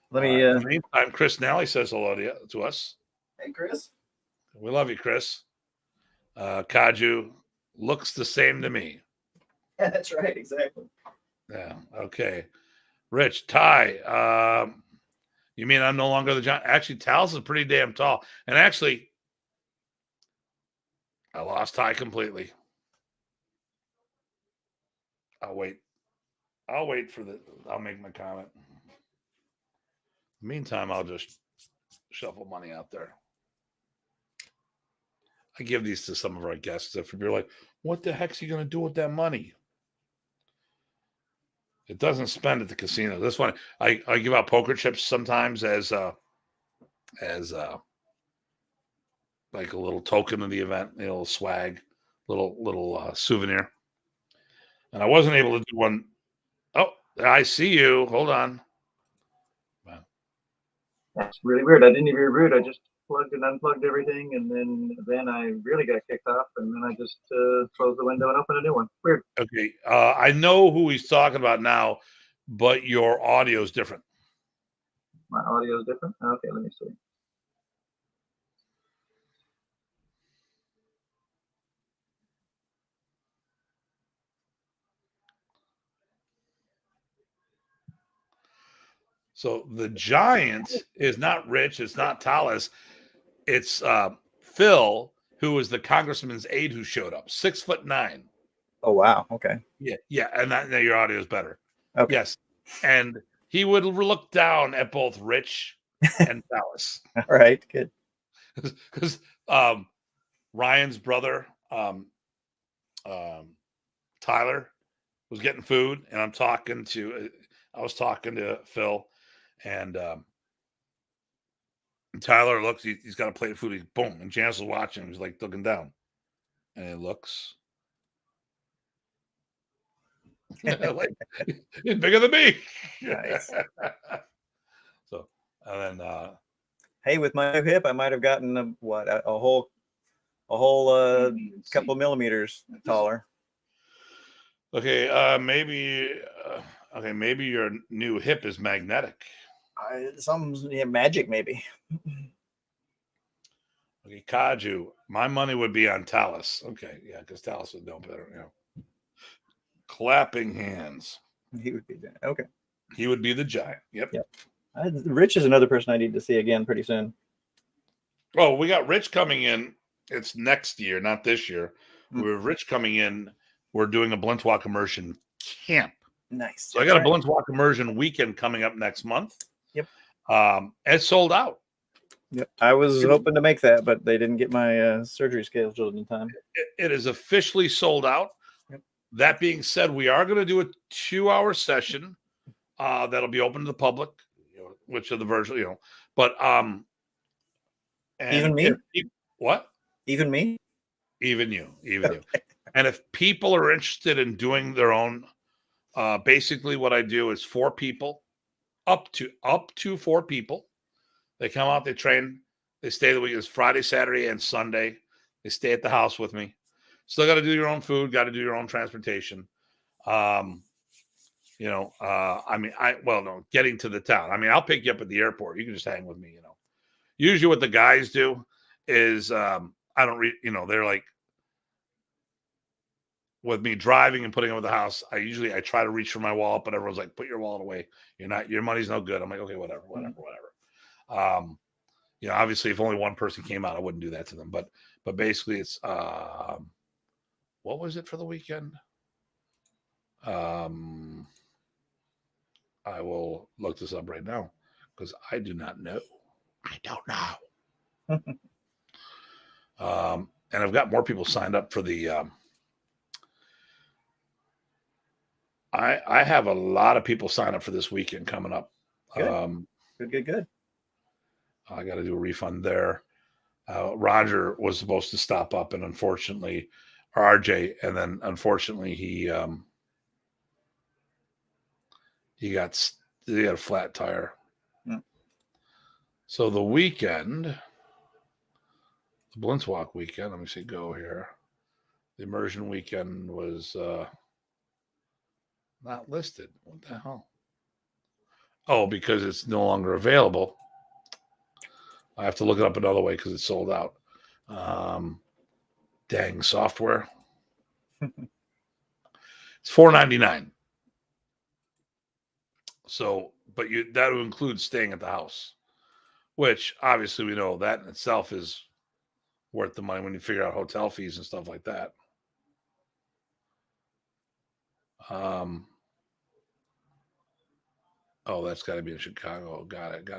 Let me. In the meantime, Chris Nally says hello to us. Hey, Chris. We love you, Chris. Kaju looks the same to me. Yeah, that's right. Exactly. Yeah. Okay. Rich Ty. You mean I'm no longer the giant? Actually, Talus is pretty damn tall. And actually, I lost Ty completely. I'll wait for I'll make my comment. Meantime, I'll just shuffle money out there. I give these to some of our guests. If you're like, what the heck's he going to do with that money? It doesn't spend at the casino. This one, I give out poker chips sometimes as like a little token of the event, a little swag, little souvenir. And I wasn't able to do one. Oh, I see you. Hold on. Wow. That's really weird. I didn't even reboot. I just plugged and unplugged everything, and then I really got kicked off, and then I just closed the window and opened a new one. Weird. Okay, I know who he's talking about now, but your audio is different. My audio is different? Okay, let me see. So the giant is not Rich. It's not Talus. It's Phil, who was the congressman's aide who showed up. 6'9". Oh, wow. Okay. Yeah. And now your audio is better. Okay. Yes. And he would look down at both Rich and Talus. All right. Good. Because Ryan's brother, Tyler, was getting food, and I was talking to Phil, and Tyler looks. He's got a plate of food. He's boom, and Janice was watching. He's like looking down, and he looks. Like, he's bigger than me. Nice. So, and then hey, with my new hip, I might have gotten a whole couple millimeters taller. Okay, maybe your new hip is magnetic. Some magic, maybe. Okay, Kaju, My money would be on Tallis. Okay, yeah, because Tallis would know better. Clapping hands. He would be there. Okay. He would be the giant. Yep. Rich is another person I need to see again pretty soon. Oh, we got Rich coming in. It's next year, not this year. We have Rich coming in. We're doing a Blintwalk immersion camp. Nice. So I got a Blintwalk immersion weekend coming up next month. Yep. It's sold out. Yep. I was hoping to make that, but they didn't get my surgery scheduled in time. It is officially sold out. Yep. That being said, we are going to do a 2-hour session that'll be open to the public, which are the virtual, but even me? What? Even me? Even you. And if people are interested in doing their own, basically what I do is 4 people, up to 4 people. They come out, they train, they stay the week. It's Friday, Saturday, and Sunday. They stay at the house with me. Still got to do your own food, got to do your own transportation. Getting to the town. I mean, I'll pick you up at the airport. You can just hang with me, Usually what the guys do is I don't read, they're like, with me driving and putting up at the house, I try to reach for my wallet, but everyone's like, put your wallet away. Your money's no good. I'm like, okay, whatever. Obviously if only one person came out, I wouldn't do that to them. But basically it's what was it for the weekend? I will look this up right now because I do not know. I don't know. And I've got more people signed up for the I have a lot of people sign up for this weekend coming up. Good. Good. I got to do a refund there. Roger was supposed to stop up, and unfortunately, RJ, and then unfortunately he got a flat tire. So the weekend, the Blintwalk weekend. Let me see. Go here. The immersion weekend was not listed. What the hell? Oh, because it's no longer available. I have to look it up another way because it's sold out. Dang software. It's $4.99. So, but that would include staying at the house, which obviously we know that in itself is worth the money when you figure out hotel fees and stuff like that. Oh, that's got to be in Chicago. Got it.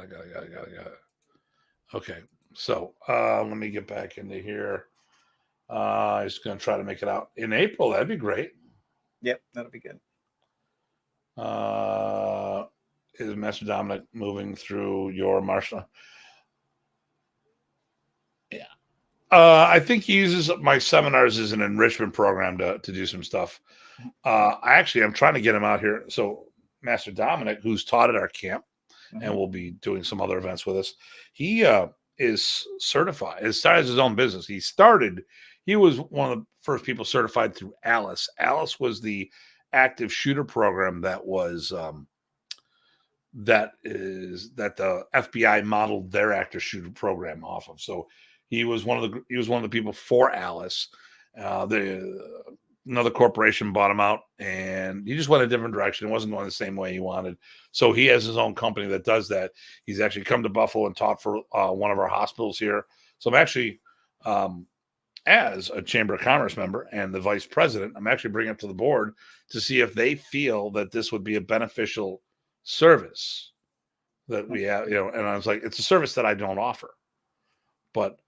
Okay, so let me get back into here. I'm just going to try to make it out in April. That'd be great. Yep, that'll be good. Is Master Dominic moving through your martial? Yeah. I think he uses my seminars as an enrichment program to do some stuff. I'm trying to get him out here. So Master Dominic, who's taught at our camp, and will be doing some other events with us. He is certified. He started his own business. He was one of the first people certified through Alice. Alice was the active shooter program that the FBI modeled their active shooter program off of. So he was one of the people for Alice. Another corporation bought him out, and he just went a different direction. It wasn't going the same way he wanted. So he has his own company that does that. He's actually come to Buffalo and taught for one of our hospitals here. So I'm actually, as a Chamber of Commerce member and the vice president, I'm actually bringing it to the board to see if they feel that this would be a beneficial service that we have, and I was like, it's a service that I don't offer, but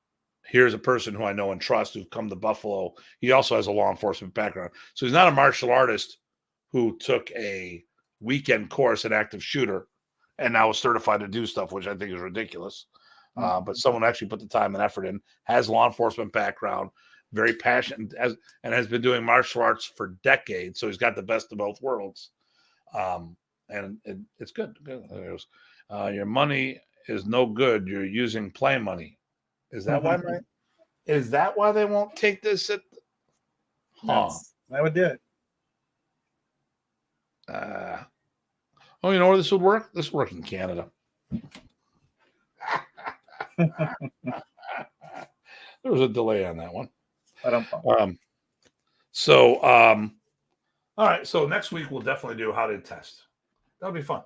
here's a person who I know and trust who's come to Buffalo. He also has a law enforcement background. So he's not a martial artist who took a weekend course in active shooter and now is certified to do stuff, which I think is ridiculous. But someone actually put the time and effort in, has law enforcement background, very passionate, and has been doing martial arts for decades. So he's got the best of both worlds. And it's good. Your money is no good. You're using play money. Is that why? Is that why they won't take this? I would do it. You know where this would work? This would work in Canada. There was a delay on that one. Um, All right. So next week we'll definitely do how to test. That'll be fun.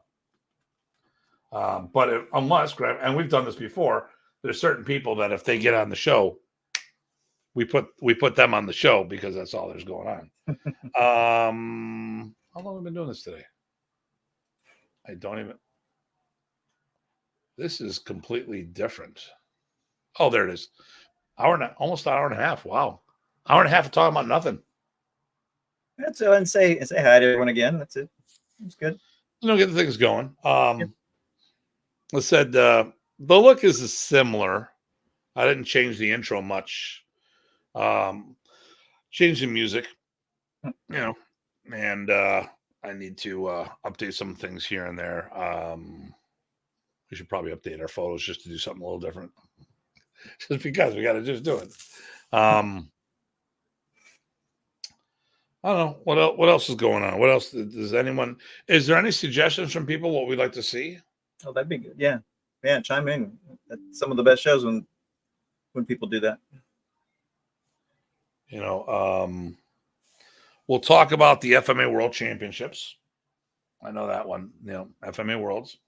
But unless, and we've done this before, there's certain people that if they get on the show, we put them on the show because that's all there's going on. How long have we been doing this today? I don't even. This is completely different. Oh, there it is. Almost an hour and a half. Wow, hour and a half of talking about nothing. That's it. And say hi to everyone again. That's it. It's good. Get the things going. Yep. I said the look is similar. I didn't change the intro much. Change the music, and I need to update some things here and there. We should probably update our photos just to do something a little different. Just because we got to just do it. I don't know what else is going on. What else does anyone? Is there any suggestions from people what we'd like to see? Oh, that'd be good. Yeah. Chime in. That's some of the best shows when people do that. We'll talk about the FMA World Championships. I know that one. FMA Worlds.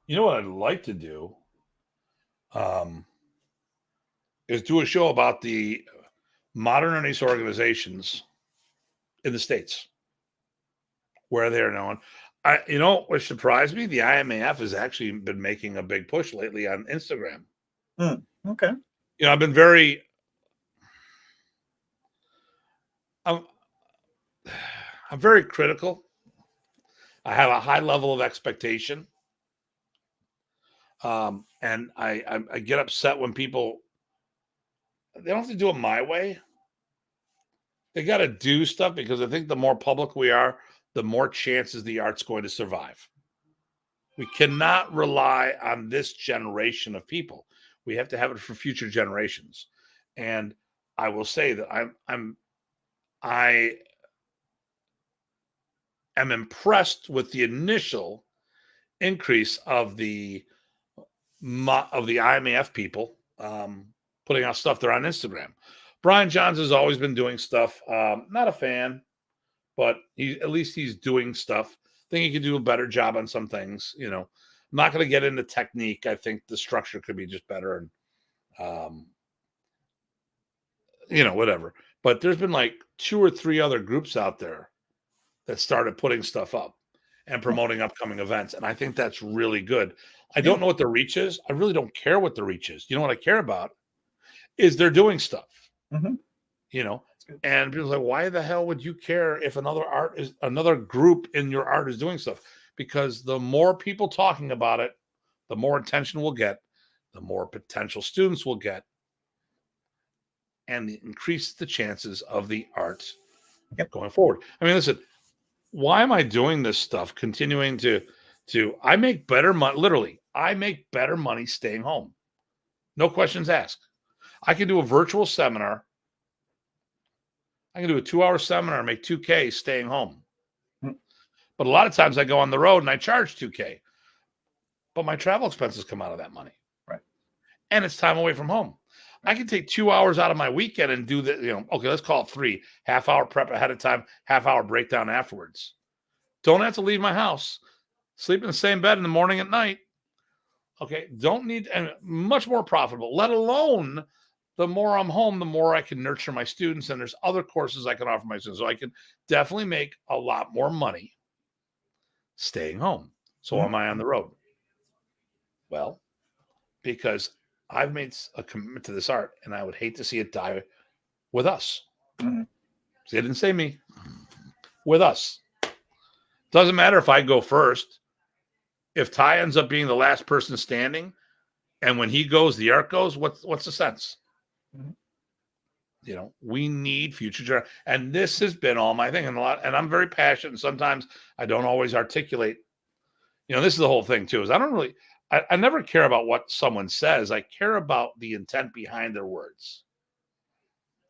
You know what I'd like to do is do a show about the modern race organizations in the States, where they're known. What surprised me, the IMAF has actually been making a big push lately on Instagram. Okay. I've been very I'm very critical. I have a high level of expectation. And I get upset when people, they don't have to do it my way. They got to do stuff because I think the more public we are, the more chances the art's going to survive. We cannot rely on this generation of people. We have to have it for future generations. And I will say that I am impressed with the initial increase of the IMAF people putting out stuff there on Instagram. Brian Johns has always been doing stuff. Not a fan, but at least he's doing stuff. I think he could do a better job on some things. I'm not going to get into technique. I think the structure could be just better, and whatever. But there's been like 2 or 3 other groups out there that started putting stuff up and promoting upcoming events, and I think that's really good. I don't know what the reach is. I really don't care what the reach is. You know what I care about is they're doing stuff. Mm-hmm. And people are like, why the hell would you care if another group in your art is doing stuff? Because the more people talking about it, the more attention we'll get, the more potential students we'll get, and it increases the chances of the art going forward. I mean, listen, why am I doing this stuff? Continuing to I make better money. Literally, I make better money staying home. No questions asked. I can do a virtual seminar. I can do a 2-hour seminar, make $2K staying home. But a lot of times I go on the road and I charge $2K. But my travel expenses come out of that money. Right. And it's time away from home. I can take 2 hours out of my weekend and do the, okay, let's call it 3. Half-hour prep ahead of time, half-hour breakdown afterwards. Don't have to leave my house. Sleep in the same bed in the morning at night. Okay, don't need, and much more profitable, let alone the more I'm home, the more I can nurture my students. And there's other courses I can offer my students. So I can definitely make a lot more money staying home. So am I on the road? Well, because I've made a commitment to this art and I would hate to see it die with us. Mm-hmm. See, I didn't say me. With us. Doesn't matter if I go first. If Ty ends up being the last person standing, and when he goes, the art goes, what's the sense? Mm-hmm. We need future, and this has been all my thing, and I'm very passionate. And sometimes I don't always articulate. This is the whole thing too. Is I never care about what someone says. I care about the intent behind their words.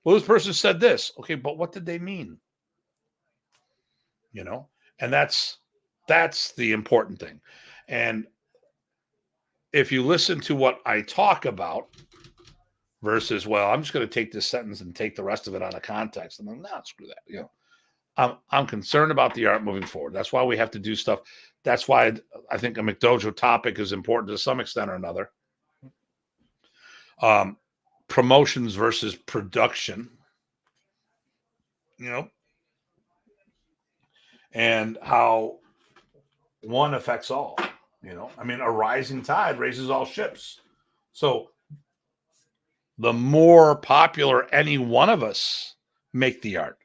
Well, this person said this, okay, but what did they mean? And that's the important thing. And if you listen to what I talk about versus, well, I'm just going to take this sentence and take the rest of it out of context. I'm like, no, screw that. You know, I'm concerned about the art moving forward. That's why we have to do stuff. That's why I think a McDojo topic is important to some extent or another. Promotions versus production, you know, and how one affects all, you know. I mean, a rising tide raises all ships. So the more popular any one of us make the art,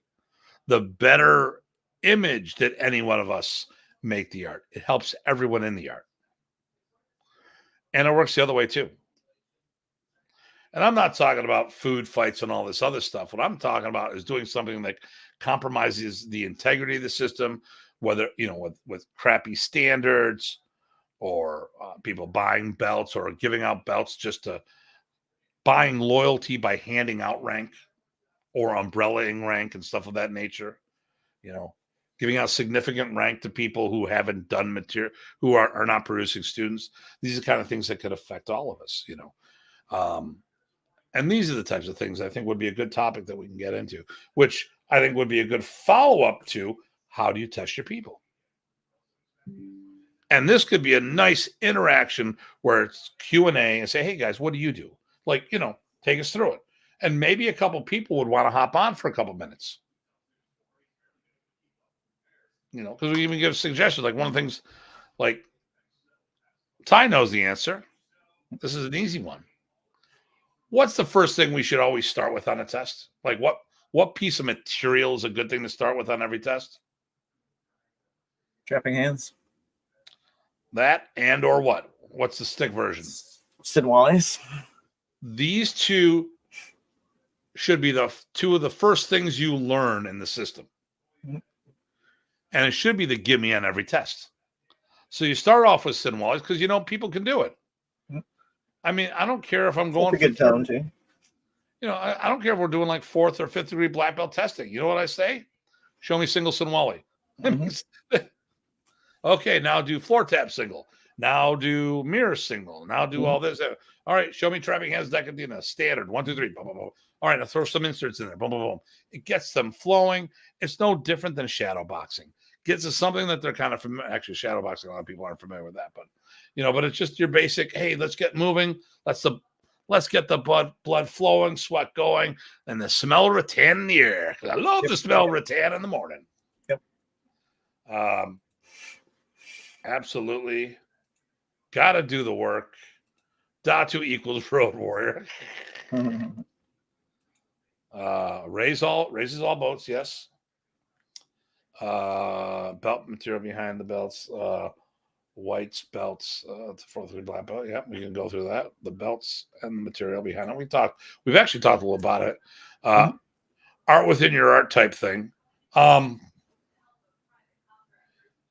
the better image that any one of us make the art. It helps everyone in the art. And it works the other way too. And I'm not talking about food fights and all this other stuff. What I'm talking about is doing something that compromises the integrity of the system, whether, you know, with crappy standards or people buying belts or giving out belts just to buying loyalty by handing out rank or umbrellaing rank and stuff of that nature, you know, giving out significant rank to people who haven't done material, who are not producing students. These are the kind of things that could affect all of us, you know. And these are the types of things I think would be a good topic that we can get into, which I think would be a good follow-up to how do you test your people? And this could be a nice interaction where it's Q&A and say, hey, guys, what do you do? Like, you know, take us through it. And maybe a couple people would want to hop on for a couple minutes. You know, because we even give suggestions. Like one of the things, like, Ty knows the answer. This is an easy one. What's the first thing we should always start with on a test? Like what piece of material is a good thing to start with on every test? Trapping hands. That and or what? What's the stick version? Sidwallies. These two should be the two of the first things you learn in the system. Mm-hmm. And it should be the give me on every test. So you start off with Sidwallies because you know people can do it. Mm-hmm. I mean, I don't care if I'm going for good tone too. You know, I don't care if we're doing like 4th or 5th degree black belt testing. You know what I say? Show me single Sidwallie. Mm-hmm. Okay, now do floor tap single. Now do mirror single. Now do all this. All right, show me trapping hands, decadina, standard, 1, 2, 3. Boom, boom, boom. All right, now throw some inserts in there. Boom, boom, boom. It gets them flowing. It's no different than shadow boxing. Gets us something that they're kind of familiar. Actually, shadow boxing, a lot of people aren't familiar with that, but you know, but it's just your basic. Hey, let's get moving. Let's get the blood flowing, sweat going, and the smell of rattan in the air. Because I love the smell of rattan in the morning. Yep. Absolutely. Got to do the work. Datu equals road warrior. Raises all boats, yes. Belt material behind the belts. Whites, belts, the 4th degree black belt. Yeah, we can go through that. The belts and the material behind it. We've actually talked a little about it. Art within your art type thing. I'm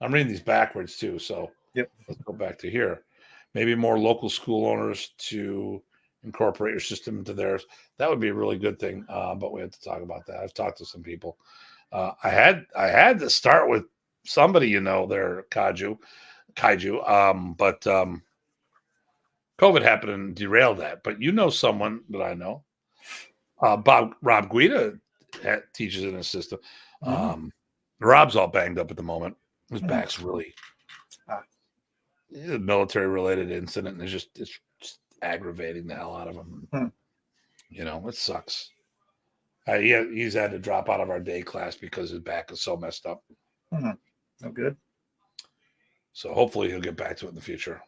reading these backwards too, so let's go back to here. Maybe more local school owners to incorporate your system into theirs. That would be a really good thing, but we have to talk about that. I've talked to some people. I had to start with somebody, you know, there, Kaiju, but COVID happened and derailed that. But you know someone that I know, Rob Guida teaches in his system. Rob's all banged up at the moment. His back's really a military-related incident, and it's just aggravating the hell out of him. You know, it sucks. He's had to drop out of our day class because his back is so messed up. Oh, good. So hopefully he'll get back to it in the future.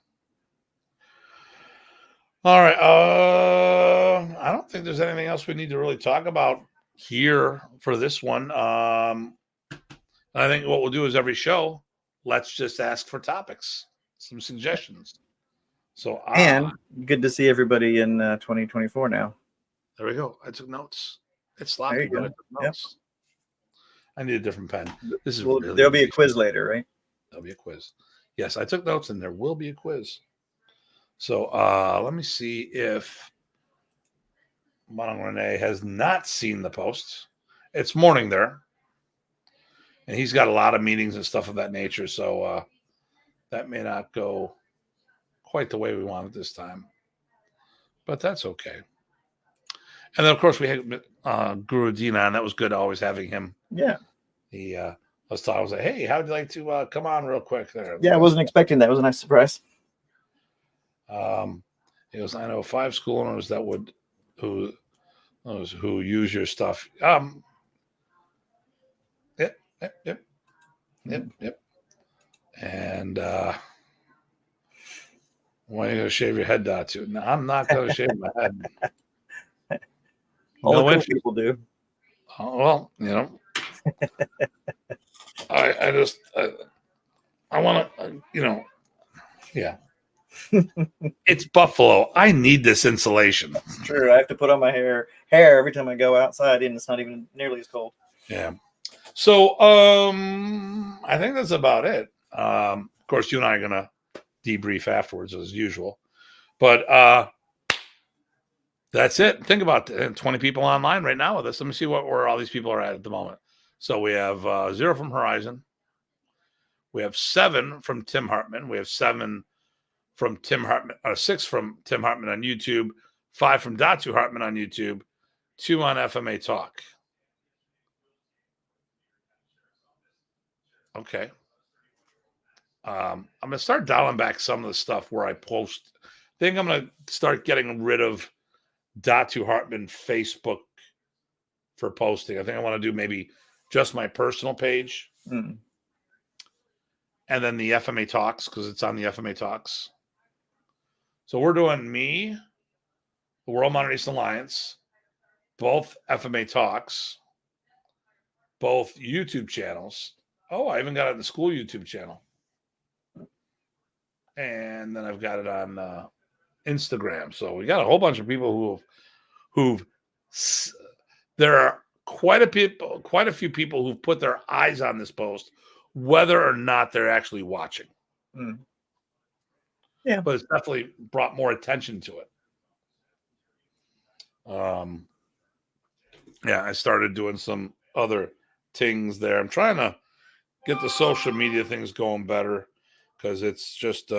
All right. I don't think there's anything else we need to really talk about here for this one. I think what we'll do is every show, let's just ask for topics, some suggestions. So and good to see everybody in 2024 now. There we go. I took notes. It's sloppy, but I took notes. Yep. I need a different pen. This is really there'll be a quiz later, right? There'll be a quiz. Yes, I took notes, and there will be a quiz. So let me see if Punong Renee has not seen the post. It's morning there, and he's got a lot of meetings and stuff of that nature. So that may not go quite the way we wanted this time, but that's okay. And then, of course, we had Guru Dina, and that was good always having him. Yeah. I was like, hey, how would you like to come on real quick there? Yeah, I wasn't expecting that. It was a nice surprise. He goes, I know 5 school owners that would who use your stuff. Yep. And when are you gonna shave your head, Datu? No, I'm not gonna shave my head. All No the cool interest. people do. Oh, well, you know, I just I want to, yeah. It's Buffalo. I need this insulation. It's true. I have to put on my hair every time I go outside, and it's not even nearly as cold. Yeah. So I think that's about it. Of course, you and I are gonna debrief afterwards as usual. But that's it. Think about it. 20 people online right now with us. Let me see where all these people are at the moment. So we have 0 from Horizon. We have 7 from Tim Hartman. We have 7 from Tim Hartman, 6 from Tim Hartman on YouTube, 5 from Datu Hartman on YouTube, 2 on FMA Talk. Okay. I'm going to start dialing back some of the stuff where I post. I think I'm going to start getting rid of Datu Hartman Facebook for posting. I think I want to do maybe just my personal page. Mm. And then the FMA Talks, because it's on the FMA Talks. So we're doing me, the World Modern East Alliance, both FMA Talks, both YouTube channels. Oh, I even got it on the school YouTube channel. And then I've got it on Instagram. So we got a whole bunch of people who've there are quite a few people who've put their eyes on this post, whether or not they're actually watching. Mm. Yeah. But it's definitely brought more attention to it. Yeah, I started doing some other things there. I'm trying to get the social media things going better because it's just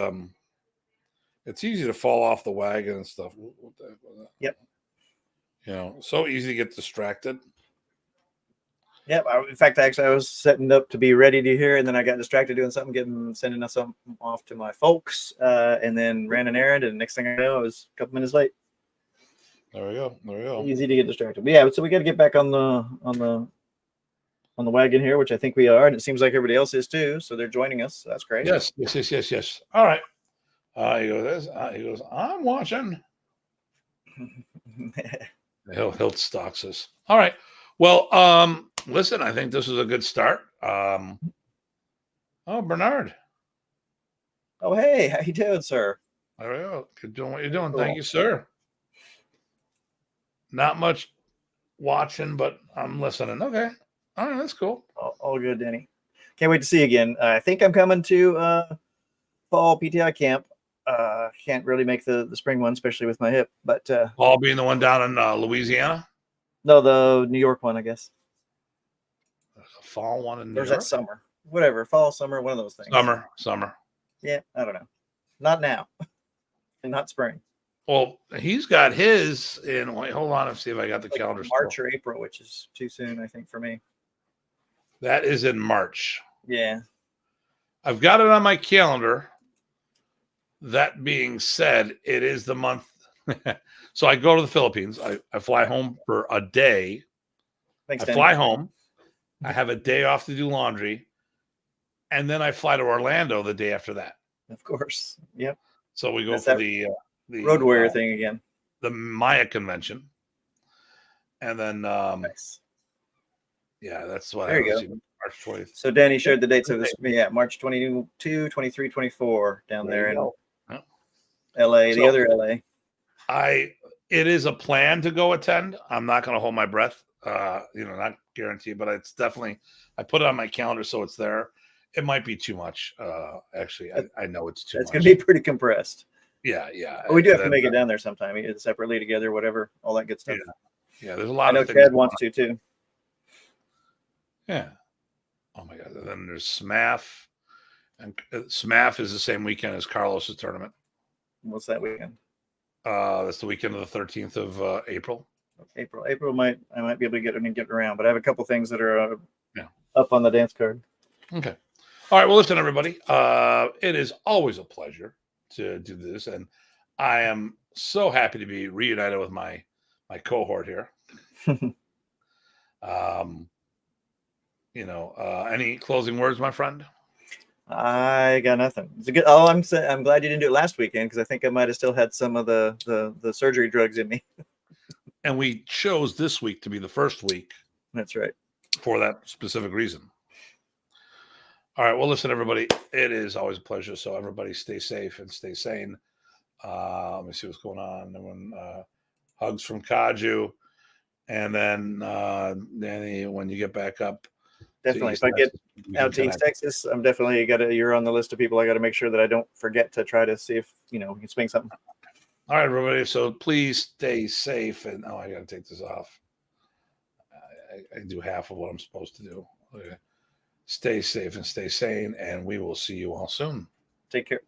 it's easy to fall off the wagon and stuff. What the heck was that? Yep. So easy to get distracted. Yep. In fact, actually, I was setting up to be ready to hear, and then I got distracted doing something, sending something off to my folks, and then ran an errand, and next thing I know, I was a couple minutes late. There we go. Easy to get distracted. But yeah, so we got to get back on the wagon here, which I think we are, and it seems like everybody else is too. So they're joining us. So that's great. Yes. All right. He goes, I'm watching. He'll stalks us. All right. Well, listen, I think this is a good start. Oh, Bernard. Oh, hey, how you doing, sir? There we go. You're doing what you're doing. Cool. Thank you, sir. Not much watching, but I'm listening. Okay. All right, that's cool. All good, Danny. Can't wait to see you again. I think I'm coming to fall PTI camp. Can't really make the spring one, especially with my hip. But Paul being the one down in Louisiana? No, the New York one, I guess. There's a fall one in New York. York? That summer? Whatever, fall, summer, one of those things. Summer. Yeah, I don't know. Not now. And not spring. Well, he's got his in. Wait, hold on. Let's see if I got the calendar. March or April, which is too soon, I think, for me. That is in March. Yeah. I've got it on my calendar. That being said, it is the month. So I go to the Philippines. I fly home for a day. Thanks, I fly home. I have a day off to do laundry. And then I fly to Orlando the day after that. Of course. Yep. So we go for the Road Warrior thing again. The Maya convention. And then, nice. Yeah, that's what there you go. March 20th. So Danny shared the dates of this. Yeah, March 22, 23, 24 down there in LA, the other LA. It is a plan to go attend. I'm not going to hold my breath, not guarantee, but it's definitely, I put it on my calendar so it's there. It might be too much. Actually, I know it's too much. It's going to be pretty compressed. Yeah. But we do have to make it down there sometime, either separately, together, whatever, all that good stuff. Yeah, there's a lot of things. I know Chad wants to too. Yeah. Oh my God. And then there's SMAF. And SMAF is the same weekend as Carlos's tournament. What's that weekend? That's the weekend of the 13th of April. April. I might be able to get around, but I have a couple things that are Yeah. up on the dance card. Okay. All right. Well, listen, everybody. It is always a pleasure to do this, and I am so happy to be reunited with my cohort here. Any closing words, my friend? I got nothing. It's a good. Oh, I'm glad you didn't do it last weekend, because I think I might have still had some of the surgery drugs in me. And we chose this week to be the first week. That's right. For that specific reason. All right. Well, listen, everybody. It is always a pleasure. So everybody, stay safe and stay sane. Let me see what's going on. Everyone, hugs from Kaju, and then Danny, when you get back up. Definitely. If I get out to East Texas, I'm definitely you're on the list of people I got to make sure that I don't forget to try to see if, we can swing something. All right, everybody. So please stay safe. And I got to take this off. I do half of what I'm supposed to do. Okay. Stay safe and stay sane. And we will see you all soon. Take care.